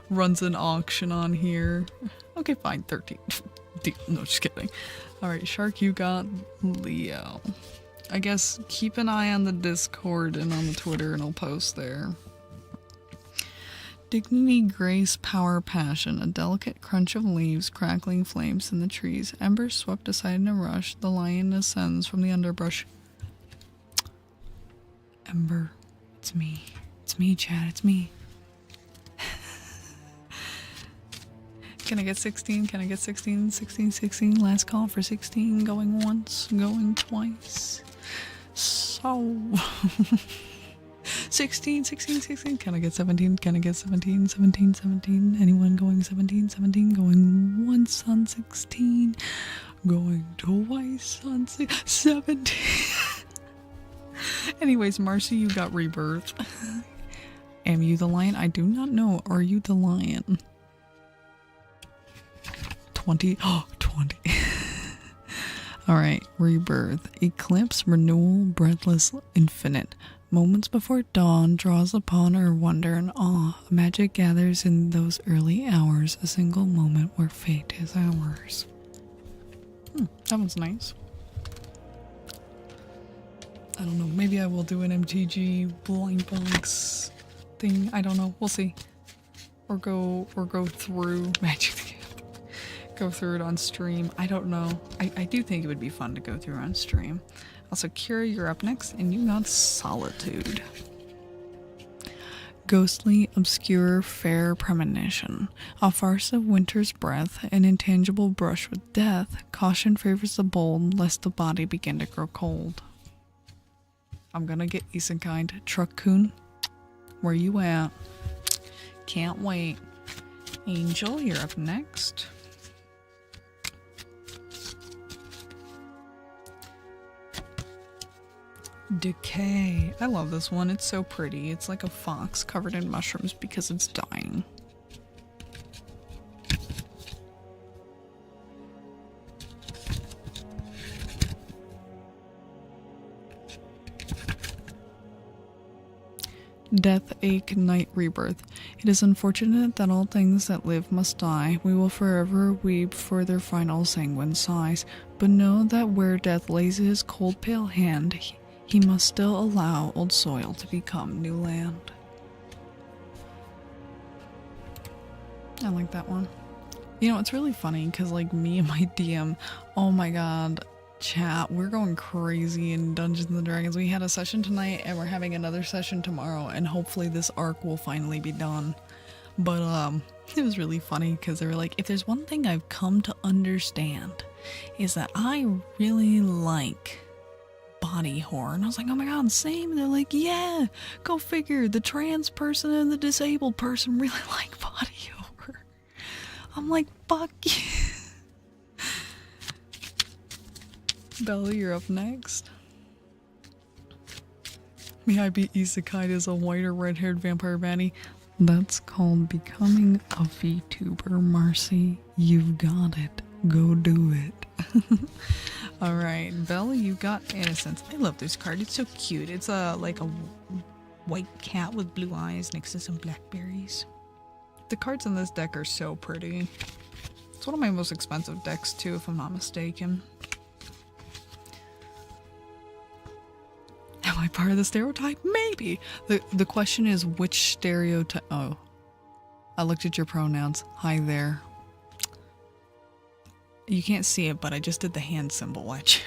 Speaker 2: Runs an auction on here. Okay, fine. 13. No, just kidding. Alright, Shark, you got Leo. I guess keep an eye on the Discord and on the Twitter, and I'll post there. Dignity, grace, power, passion, a delicate crunch of leaves, crackling flames in the trees. Ember swept aside in a rush. The lion ascends from the underbrush. Ember, it's me. It's me, Chad, it's me. Can I get 16? Can I get 16? 16, 16. Last call for 16. Going once, going twice. So... 16, 16, 16. Can I get 17? Can I get 17? 17, 17. Anyone going 17, 17? Going once on 16. Going twice on 17. Anyways, Marcy, you got rebirth. Am you the lion? I do not know. Are you the lion? 20. Oh, 20. Alright, rebirth. Eclipse, renewal, breathless, infinite. Moments before dawn draws upon our wonder and awe. Magic gathers in those early hours, a single moment where fate is ours. That one's nice. I don't know, maybe I will do an MTG blind box thing. I don't know, we'll see. Or go through Magic the Gathering. Go through it on stream. I don't know. I do think it would be fun to go through on stream. Also, Kira, you're up next, and you got Solitude. Ghostly, obscure, fair premonition. A farce of winter's breath, an intangible brush with death. Caution favors the bold, lest the body begin to grow cold. I'm gonna get Isekind. Truck-kun, where you at? Can't wait. Angel, you're up next. Decay. I love this one. It's so pretty. It's like a fox covered in mushrooms because it's dying. Death, ache, night, rebirth. It is unfortunate that all things that live must die. We will forever weep for their final sanguine sighs. But know that where death lays his cold pale hand, he must still allow old soil to become new land. I like that one. You know, it's really funny because like me and my DM, oh my god, chat, we're going crazy in Dungeons and Dragons. We had a session tonight and we're having another session tomorrow, and hopefully this arc will finally be done. But it was really funny because they were like, if there's one thing I've come to understand is that I really like body horror. And I was like, oh my god, same. And they're like, yeah, go figure, the trans person and the disabled person really like body horror. I'm like, fuck you. Bella, you're up next. May I be Isekai is a white or red-haired vampire baddie. That's called becoming a VTuber, Marcy. You've got it. Go do it. Alright, Bella, you got Innocence. I love this card. It's so cute. It's like a white cat with blue eyes next to some blackberries. The cards in this deck are so pretty. It's one of my most expensive decks too, if I'm not mistaken. Am I part of the stereotype? Maybe. The question is which stereotype. Oh, I looked at your pronouns. Hi there. You can't see it, but I just did the hand symbol at you.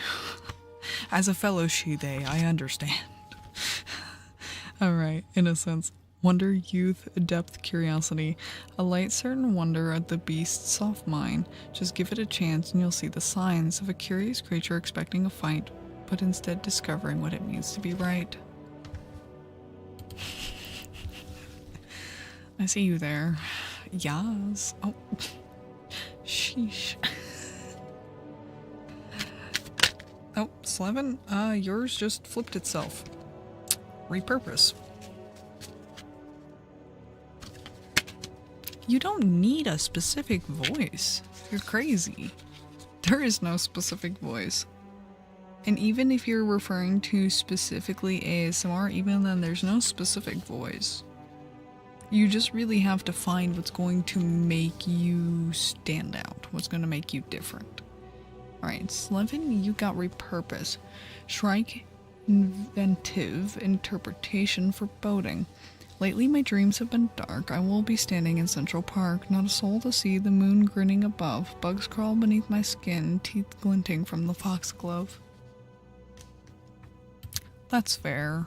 Speaker 2: As a fellow she-they, I understand. Alright, Innocence. Wonder, youth, depth, curiosity. A light certain wonder at the beast's soft mind. Just give it a chance and you'll see the signs of a curious creature expecting a fight, but instead discovering what it means to be right. I see you there. Yas. Oh. Sheesh. Oh, Slevin, yours just flipped itself. Repurpose. You don't need a specific voice. You're crazy. There is no specific voice. And even if you're referring to specifically ASMR, even then there's no specific voice. You just really have to find what's going to make you stand out, what's going to make you different. Alright, Slevin, you got repurpose. Shrike, inventive, interpretation, foreboding. Lately my dreams have been dark. I will be standing in Central Park, not a soul to see, the moon grinning above. Bugs crawl beneath my skin, teeth glinting from the foxglove. That's fair.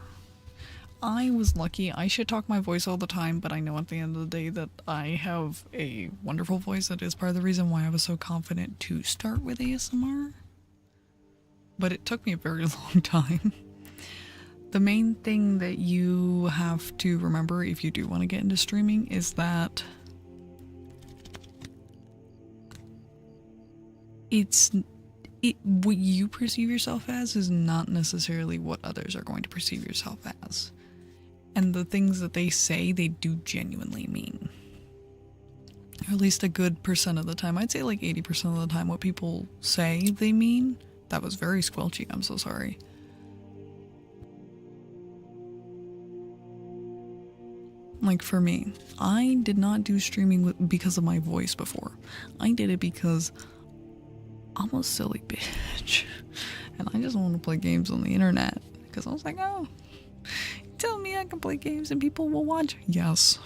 Speaker 2: I was lucky. I should talk my voice all the time, but I know at the end of the day that I have a wonderful voice. That is part of the reason why I was so confident to start with ASMR. But it took me a very long time. The main thing that you have to remember if you do want to get into streaming is that what you perceive yourself as is not necessarily what others are going to perceive yourself as. And the things that they say, they do genuinely mean. Or at least a good percent of the time. I'd say like 80% of the time what people say they mean. That was very squelchy, I'm so sorry. Like for me, I did not do streaming because of my voice before. I did it because I'm a silly bitch. And I just want to play games on the internet. Because I was like, oh, tell me I can play games and people will watch. Yes.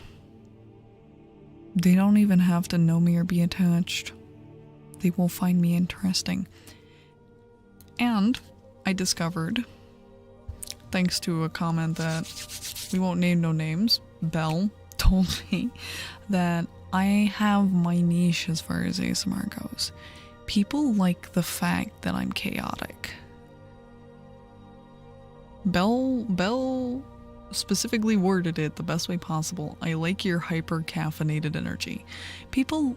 Speaker 2: They don't even have to know me or be attached. They will find me interesting. And I discovered, thanks to a comment that we won't name no names, Belle told me that I have my niche as far as ASMR goes. People like the fact that I'm chaotic. Belle specifically worded it the best way possible. I like your hyper caffeinated energy. People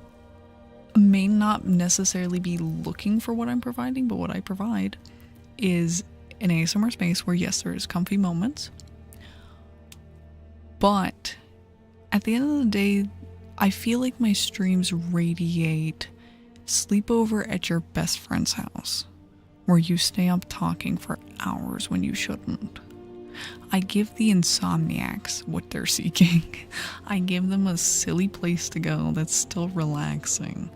Speaker 2: may not necessarily be looking for what I'm providing, but what I provide is an ASMR space where yes, there is comfy moments, but at the end of the day, I feel like my streams radiate sleepover at your best friend's house, where you stay up talking for hours when you shouldn't. I give the insomniacs what they're seeking. I give them a silly place to go that's still relaxing,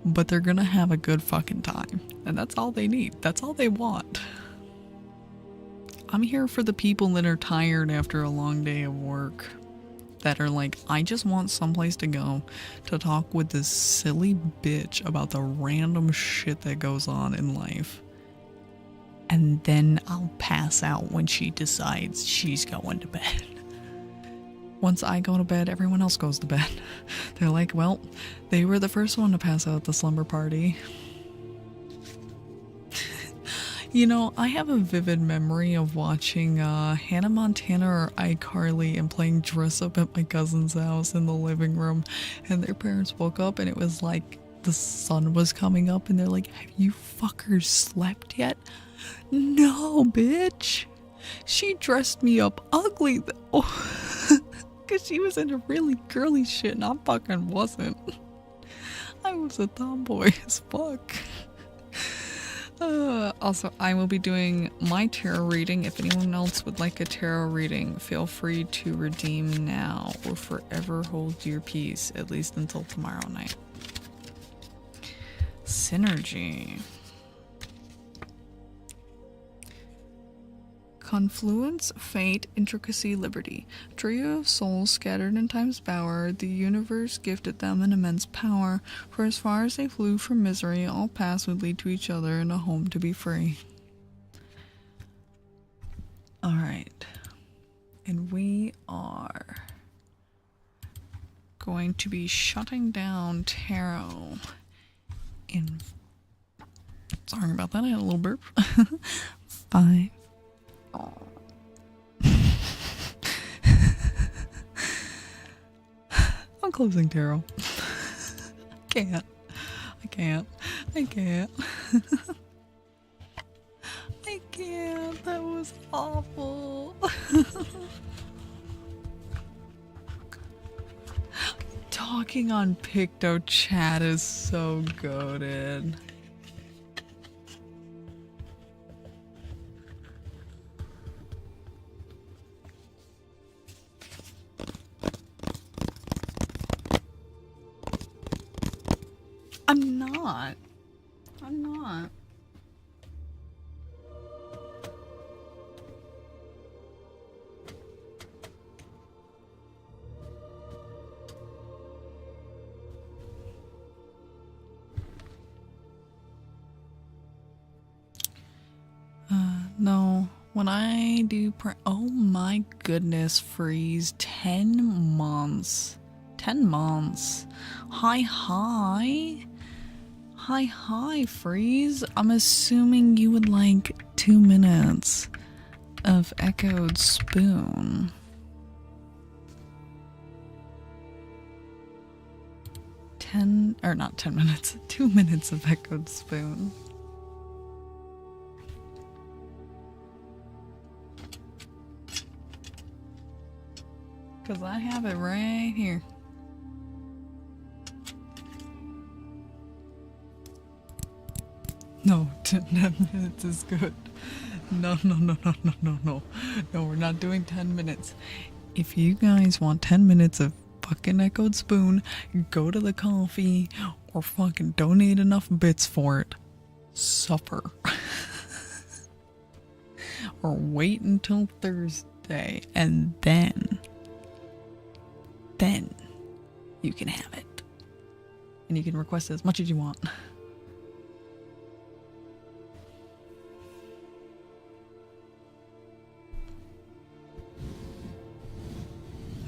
Speaker 2: but they're gonna have a good fucking time. And that's all they need. That's all they want. I'm here for the people that are tired after a long day of work, that are like, I just want someplace to go to talk with this silly bitch about the random shit that goes on in life. And then I'll pass out when she decides she's going to bed. Once I go to bed, everyone else goes to bed. They're like, well, they were the first one to pass out at the slumber party. You know, I have a vivid memory of watching Hannah Montana or iCarly and playing dress up at my cousin's house in the living room. And their parents woke up and it was like the sun was coming up and they're like, have you fuckers slept yet? No, bitch. She dressed me up ugly though. Because she was into really girly shit and I fucking wasn't. I was a tomboy as fuck. Also, I will be doing my tarot reading. If anyone else would like a tarot reading, feel free to redeem now or forever hold your peace, at least until tomorrow night. Synergy. Confluence, fate, intricacy, liberty. Trio of souls scattered in time's bower, the universe gifted them an immense power. For as far as they flew from misery, all paths would lead to each other and a home to be free. Alright. And we are going to be shutting down tarot in... Sorry about that, I had a little burp. 5. I'm closing tarot. I can't. That was awful. Talking on Picto chat is so goated. I'm not. No. When I do oh my goodness, freeze. 10 months. 10 months. Hi, freeze. I'm assuming you would like 2 minutes. of Echoed Spoon. Not 10 minutes, 2 minutes of Echoed Spoon. Because I have it right here. No, 10 minutes is good. No. No, we're not doing 10 minutes. If you guys want 10 minutes of fucking Echoed Spoon, go to the coffee or fucking donate enough bits for it. Suffer. Or wait until Thursday and then you can have it. And you can request as much as you want.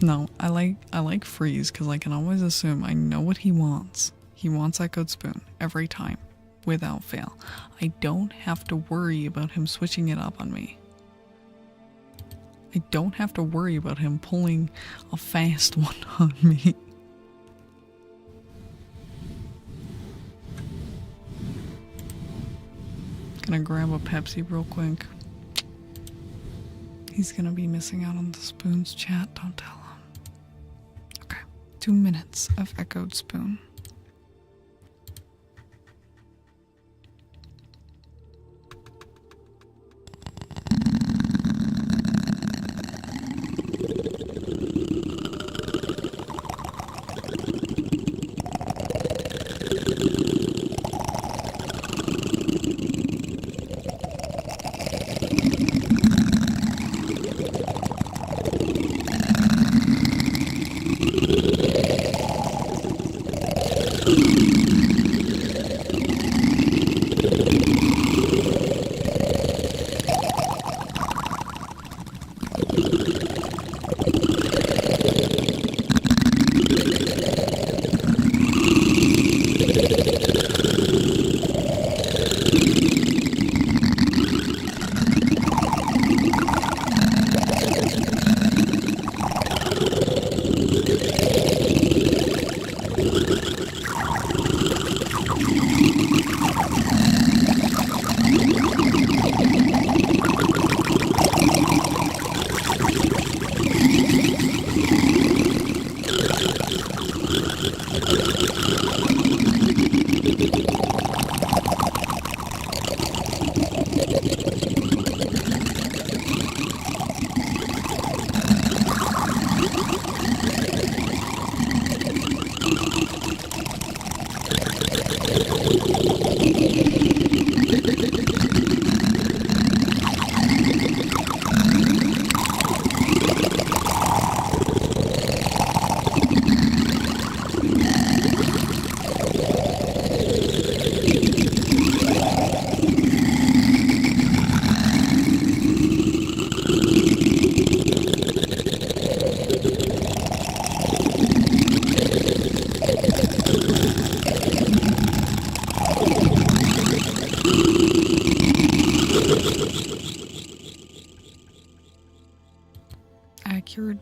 Speaker 2: No, I like Freeze because I can always assume I know what he wants. He wants Echoed Spoon every time, without fail. I don't have to worry about him switching it up on me. I don't have to worry about him pulling a fast one on me. Gonna grab a Pepsi real quick. He's gonna be missing out on the spoons chat, don't tell him. Okay, 2 minutes of Echoed Spoon.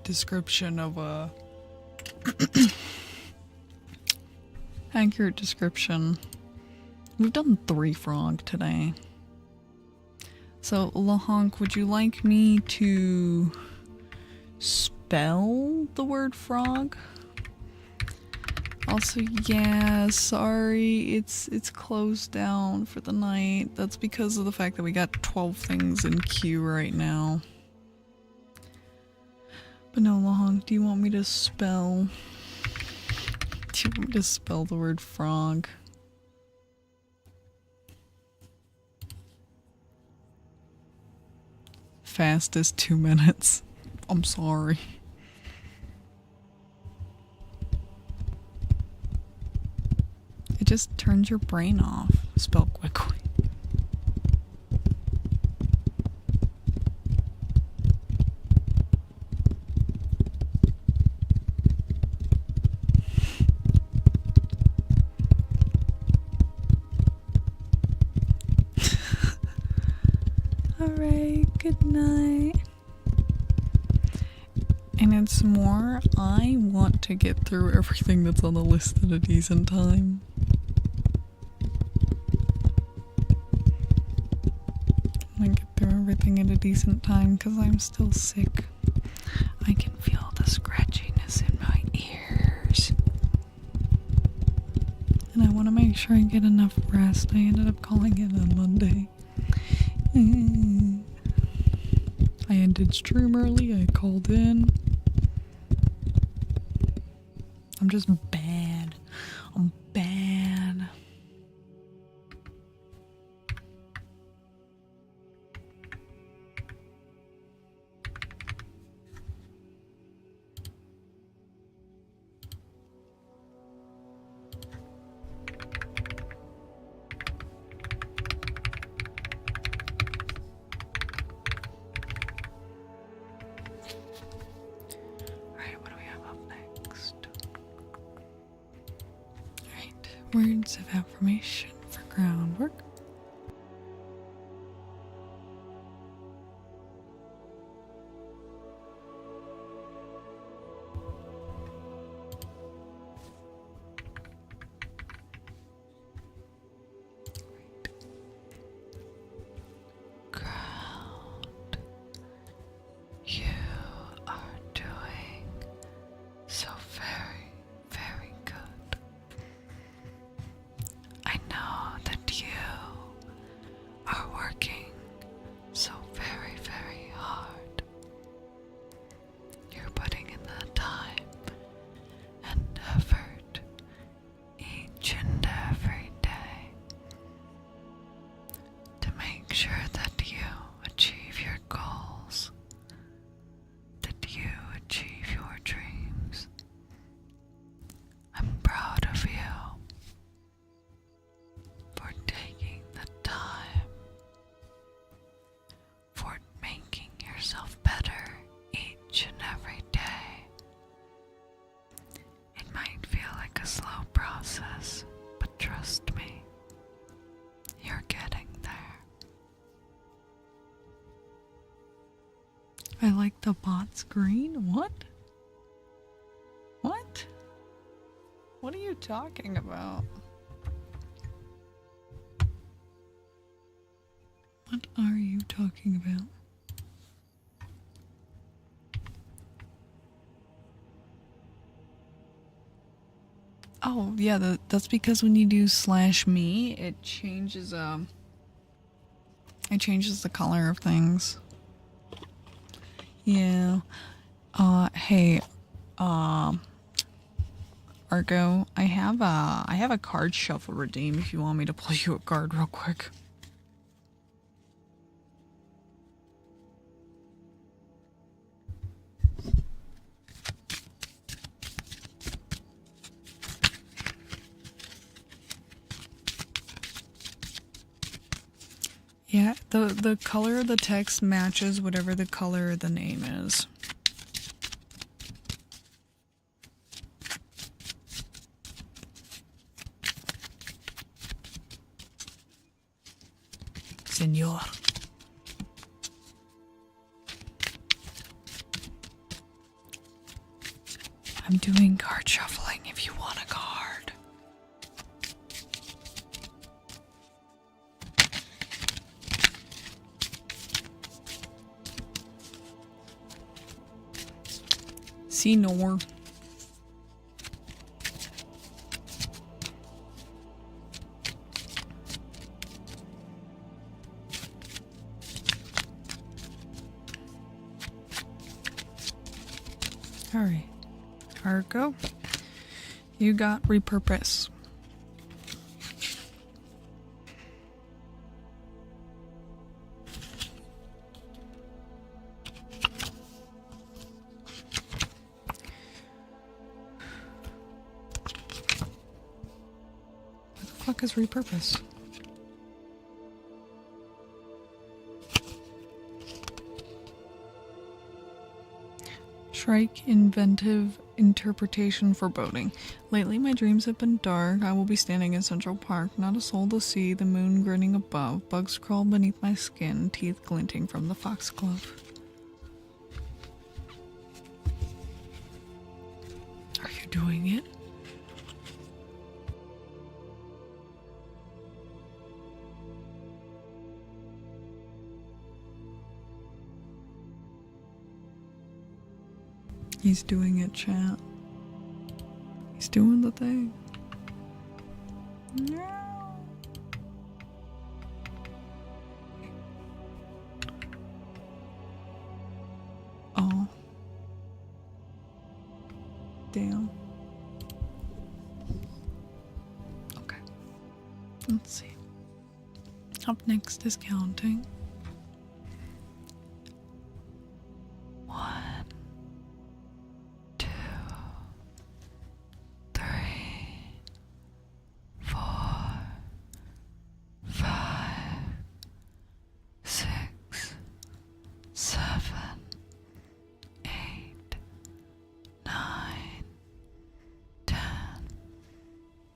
Speaker 2: Description of a accurate description. We've done 3 frog today. So Lahonk, would you like me to spell the word frog? Also, yeah, sorry, it's closed down for the night. That's because of the fact that we got 12 things in queue right now. But no, Lahonk, do you want me to spell? Do you want me to spell the word frog? Fastest 2 minutes. I'm sorry. It just turns your brain off. Spell quickly. Alright. Good night. And it's more, I want to get through everything that's on the list at a decent time. I want to get through everything at a decent time because I'm still sick. I can feel the scratchiness in my ears. And I want to make sure I get enough rest. I ended up calling in on Monday. I ended stream early, I called in. I'm just bad. I'm bad. Words of affirmation for groundwork. Ground. You are doing so very, very good. I know that you are working so very, very hard. You're putting in the time and effort each and every day to make sure that you achieve your goals, that you achieve your dreams. I'm proud of you for taking the time, for making yourself better each and every day. It might feel like a slow process, but trust me, you're getting there. I like the bot's green? What? What? What are you talking about? What are you talking about? Oh, yeah, that's because when you do /me, it changes the color of things. Yeah. Hey, Argo, I have a card shuffle redeem if you want me to pull you a card real quick. Yeah, the color of the text matches whatever the color of the name is. Senor. I'm doing card shuffling if you want a card. Senor. Alright. Argo, you got repurpose. What the fuck is repurpose? Trike inventive interpretation foreboding. Lately my dreams have been dark. I will be standing in Central Park, not a soul to see, the moon grinning above, bugs crawl beneath my skin, teeth glinting from the foxglove. Are you doing it? He's doing it, chat. He's doing the thing. No. Oh. Damn. Okay. Let's see. Up next is counting. 1, 2, 3, 4, 5, 6, 7, 8, 9, 10,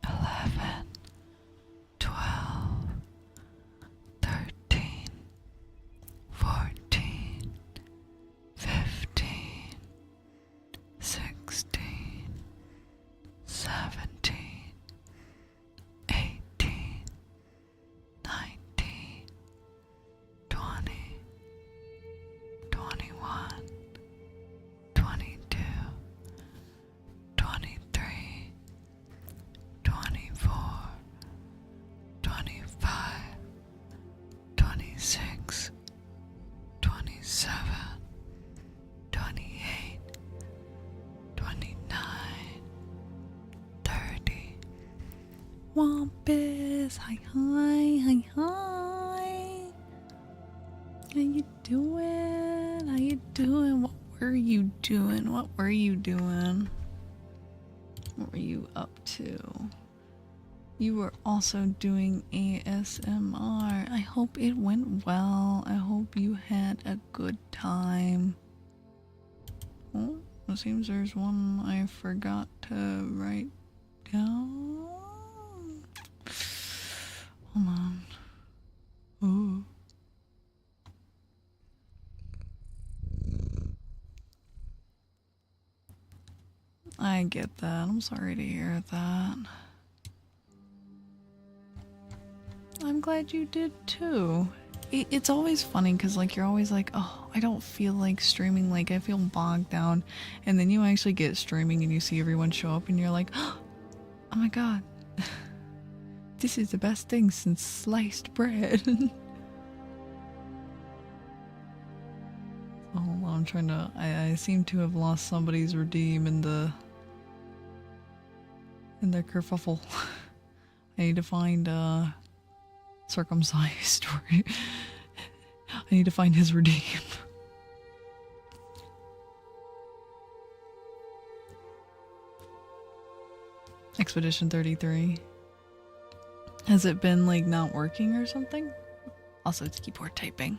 Speaker 2: 11, 12, 13, 14, 15, 16, 17, 18, 19, 20, 21, 22, 23, 24, 25, 26, 27, 28, 29, 30. Wampus, hi, hi, hi, hi. How you doing? How you doing? What were you doing? What were you doing? What were you up to? You were also doing ASMR. I hope it went well. I hope you had a good time. Oh, it seems there's one I forgot to write down. Hold on. Ooh. I get that. I'm sorry to hear that. I'm glad you did too. It's always funny because like you're always like, oh, I don't feel like streaming, like I feel bogged down, and then you actually get streaming and you see everyone show up and you're like, oh my god, this is the best thing since sliced bread. Oh, hold on, I'm trying to, I seem to have lost somebody's redeem in their kerfuffle. I need to find circumcised story. I need to find his redeem. Expedition 33. Has it been like not working or something? Also, it's keyboard typing.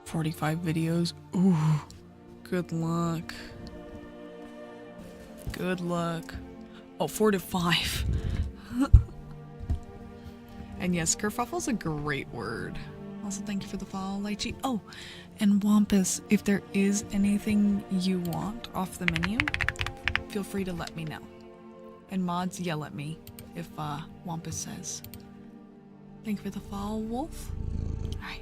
Speaker 2: "45 videos. Ooh, good luck. Good luck. Oh, 4 to 5. And yes, kerfuffle's a great word. Also, thank you for the follow, Lychee. Oh, and Wampus, if there is anything you want off the menu, feel free to let me know. And mods, yell at me if Wampus says. Thank you for the follow, Wolf. Alright.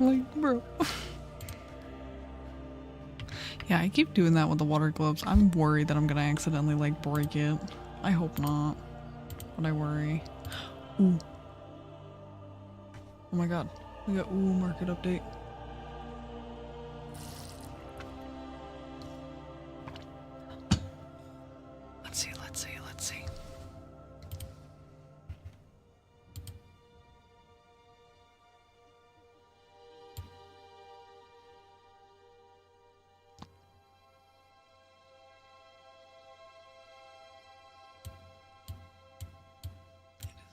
Speaker 2: Like, bro. Yeah, I keep doing that with the water globes. I'm worried that I'm gonna accidentally, like, break it. I hope not. But I worry. Ooh. Oh my god. We got, ooh, market update. Let's see, let's see, let's see.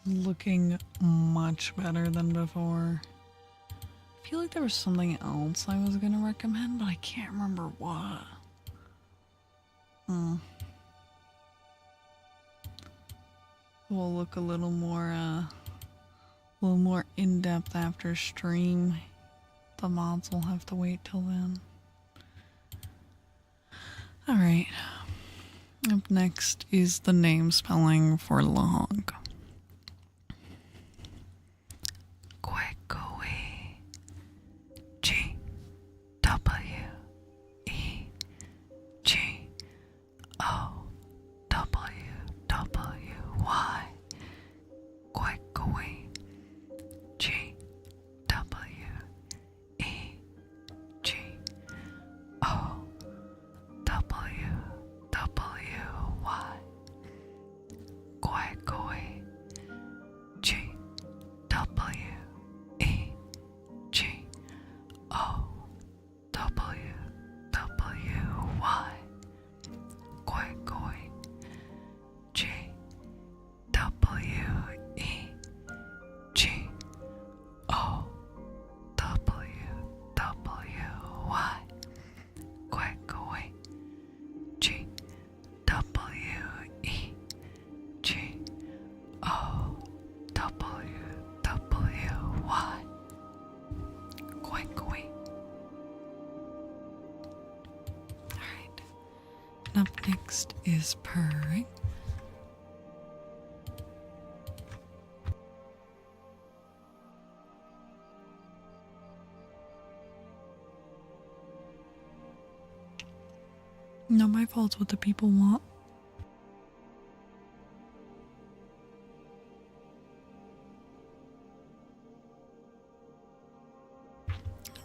Speaker 2: Looking much better than before. I feel like there was something else I was gonna recommend, but I can't remember what. We'll look a little more in-depth after stream. The mods will have to wait till then. Alright. Up next is the name spelling for long. Up next is purring. Not my fault, it's what the people want. I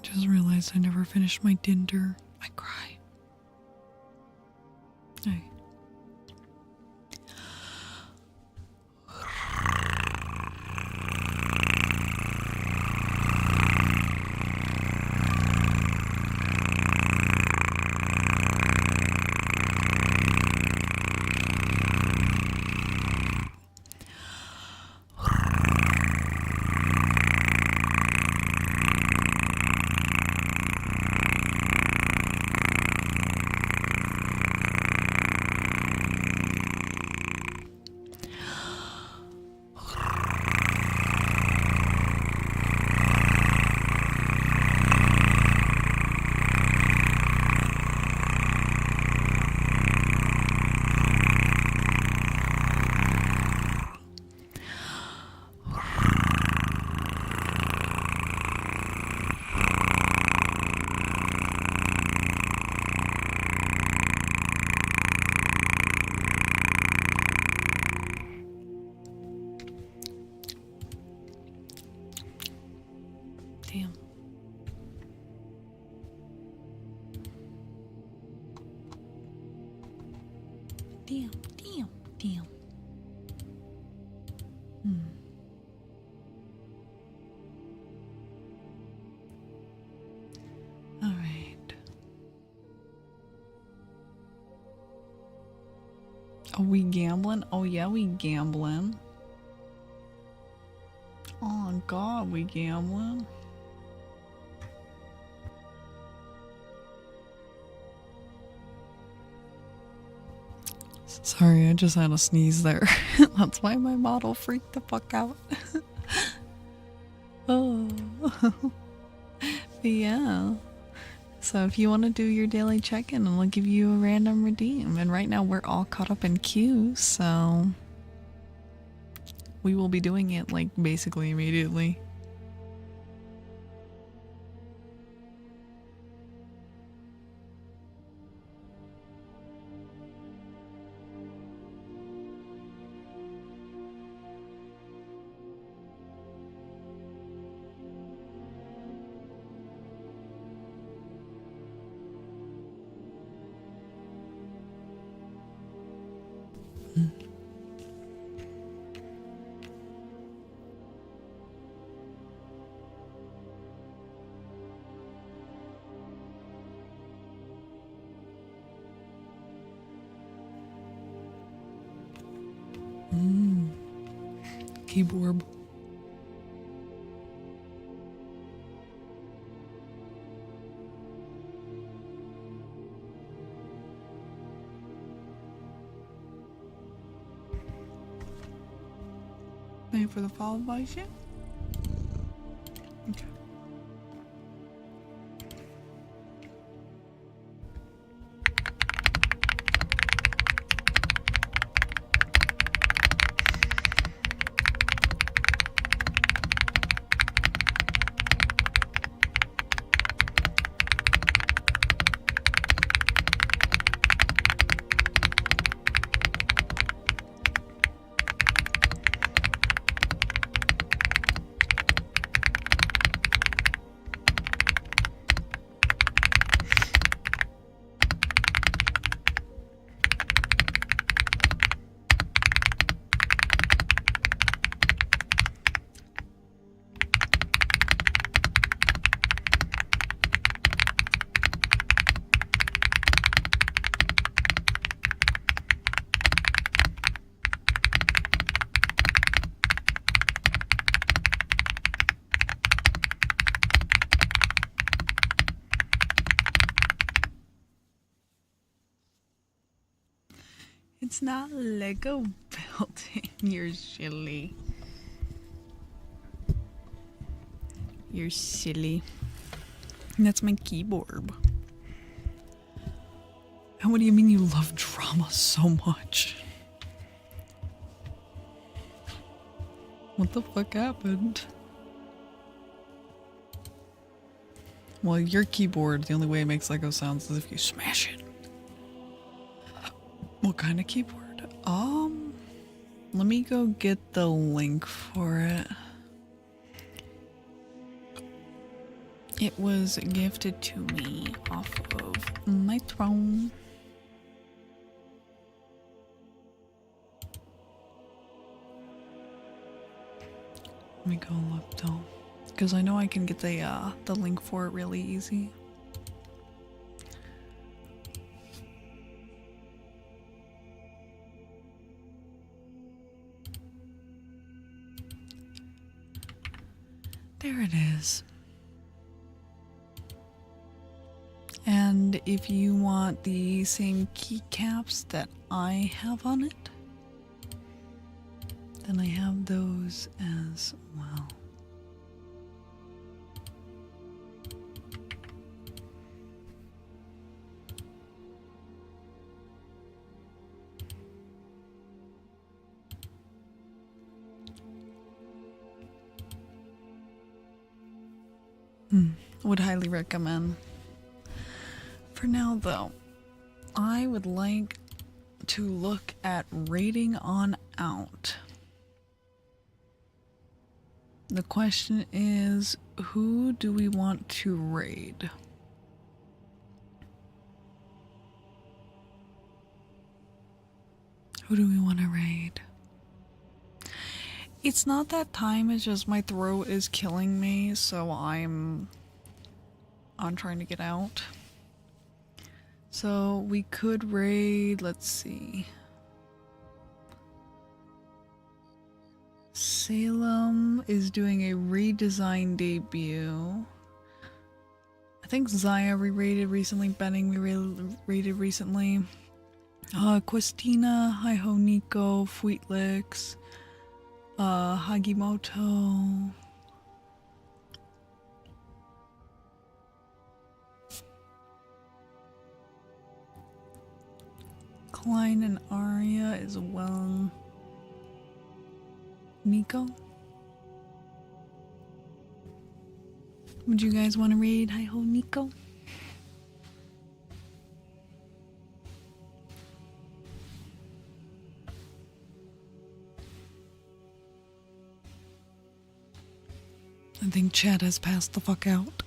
Speaker 2: just realized I never finished my dinner. I cry. Hey. Damn. Damn, damn, damn. All right. Are we gambling? Oh yeah, we gambling. Oh God, we gambling. Sorry, I just had a sneeze there. That's why my model freaked the fuck out. Oh. But yeah. So if you want to do your daily check-in, I'll give you a random redeem. And right now we're all caught up in queue, so we will be doing it like basically immediately. keyboard. Wait for the follow by shit. Okay. It's not Lego building. You're silly. You're silly. And that's my keyboard. And what do you mean you love drama so much? What the fuck happened? Well, your keyboard, the only way it makes Lego sounds is if you smash it. What kind of keyboard? Let me go get the link for it. It was gifted to me off of my throne. Let me go look though, because I know I can get the link for it really easy. There it is. And if you want the same keycaps that I have on it, then I have those as well. Would highly recommend. For now though, I would like to look at raiding on out. The question is, who do we want to raid? Who do we want to raid? It's not that time, it's just my throat is killing me, so I'm trying to get out. So we could raid, let's see. Salem is doing a redesign debut. I think Zaya re-raided recently, Benning re-raided recently. Questina, Hi-Ho Nico, Fweetlix, Hagimoto. Klein and Arya as well. Nico? Would you guys want to read Hi-Ho Nico? I think Chad has passed the fuck out.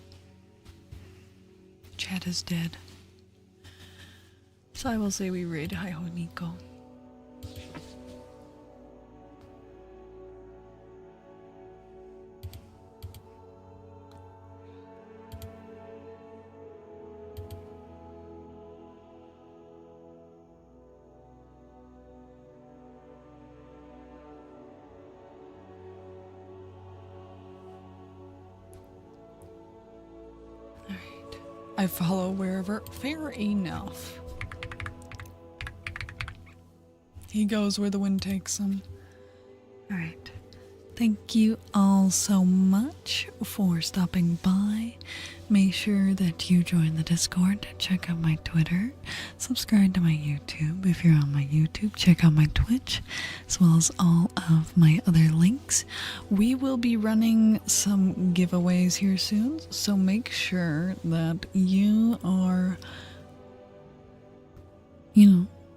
Speaker 2: Chad is dead. So I will say we raid Hi-Ho Nico. I follow wherever. Fair enough. He goes where the wind takes him. Alright. Thank you all so much for stopping by. Make sure that you join the Discord, check out my Twitter, subscribe to my YouTube. If you're on my YouTube, check out my Twitch, as well as all of my other links. We will be running some giveaways here soon, so make sure that you are,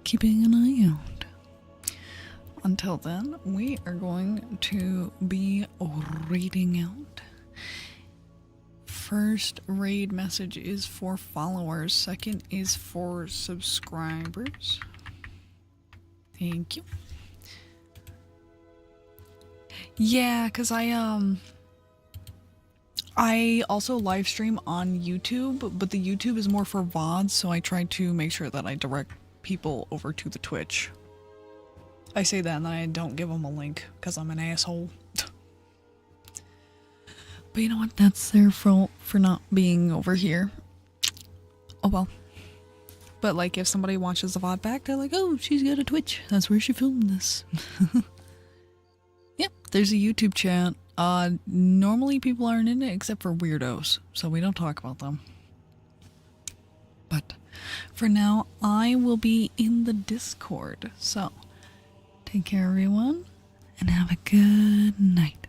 Speaker 2: keeping an eye out. Until then, we are going to be raiding out. First raid message is for followers. Second is for subscribers. Thank you. Yeah, because I also live stream on YouTube, but the YouTube is more for VODs, so I try to make sure that I direct people over to the Twitch. I say that and then I don't give them a link because I'm an asshole. But you know what? That's their fault for not being over here. Oh well. But like if somebody watches the VOD back, they're like, oh, she's got a Twitch. That's where she filmed this. Yep, there's a YouTube chat. Normally people aren't in it except for weirdos, so we don't talk about them. But for now, I will be in the Discord, so take care, everyone, and have a good night.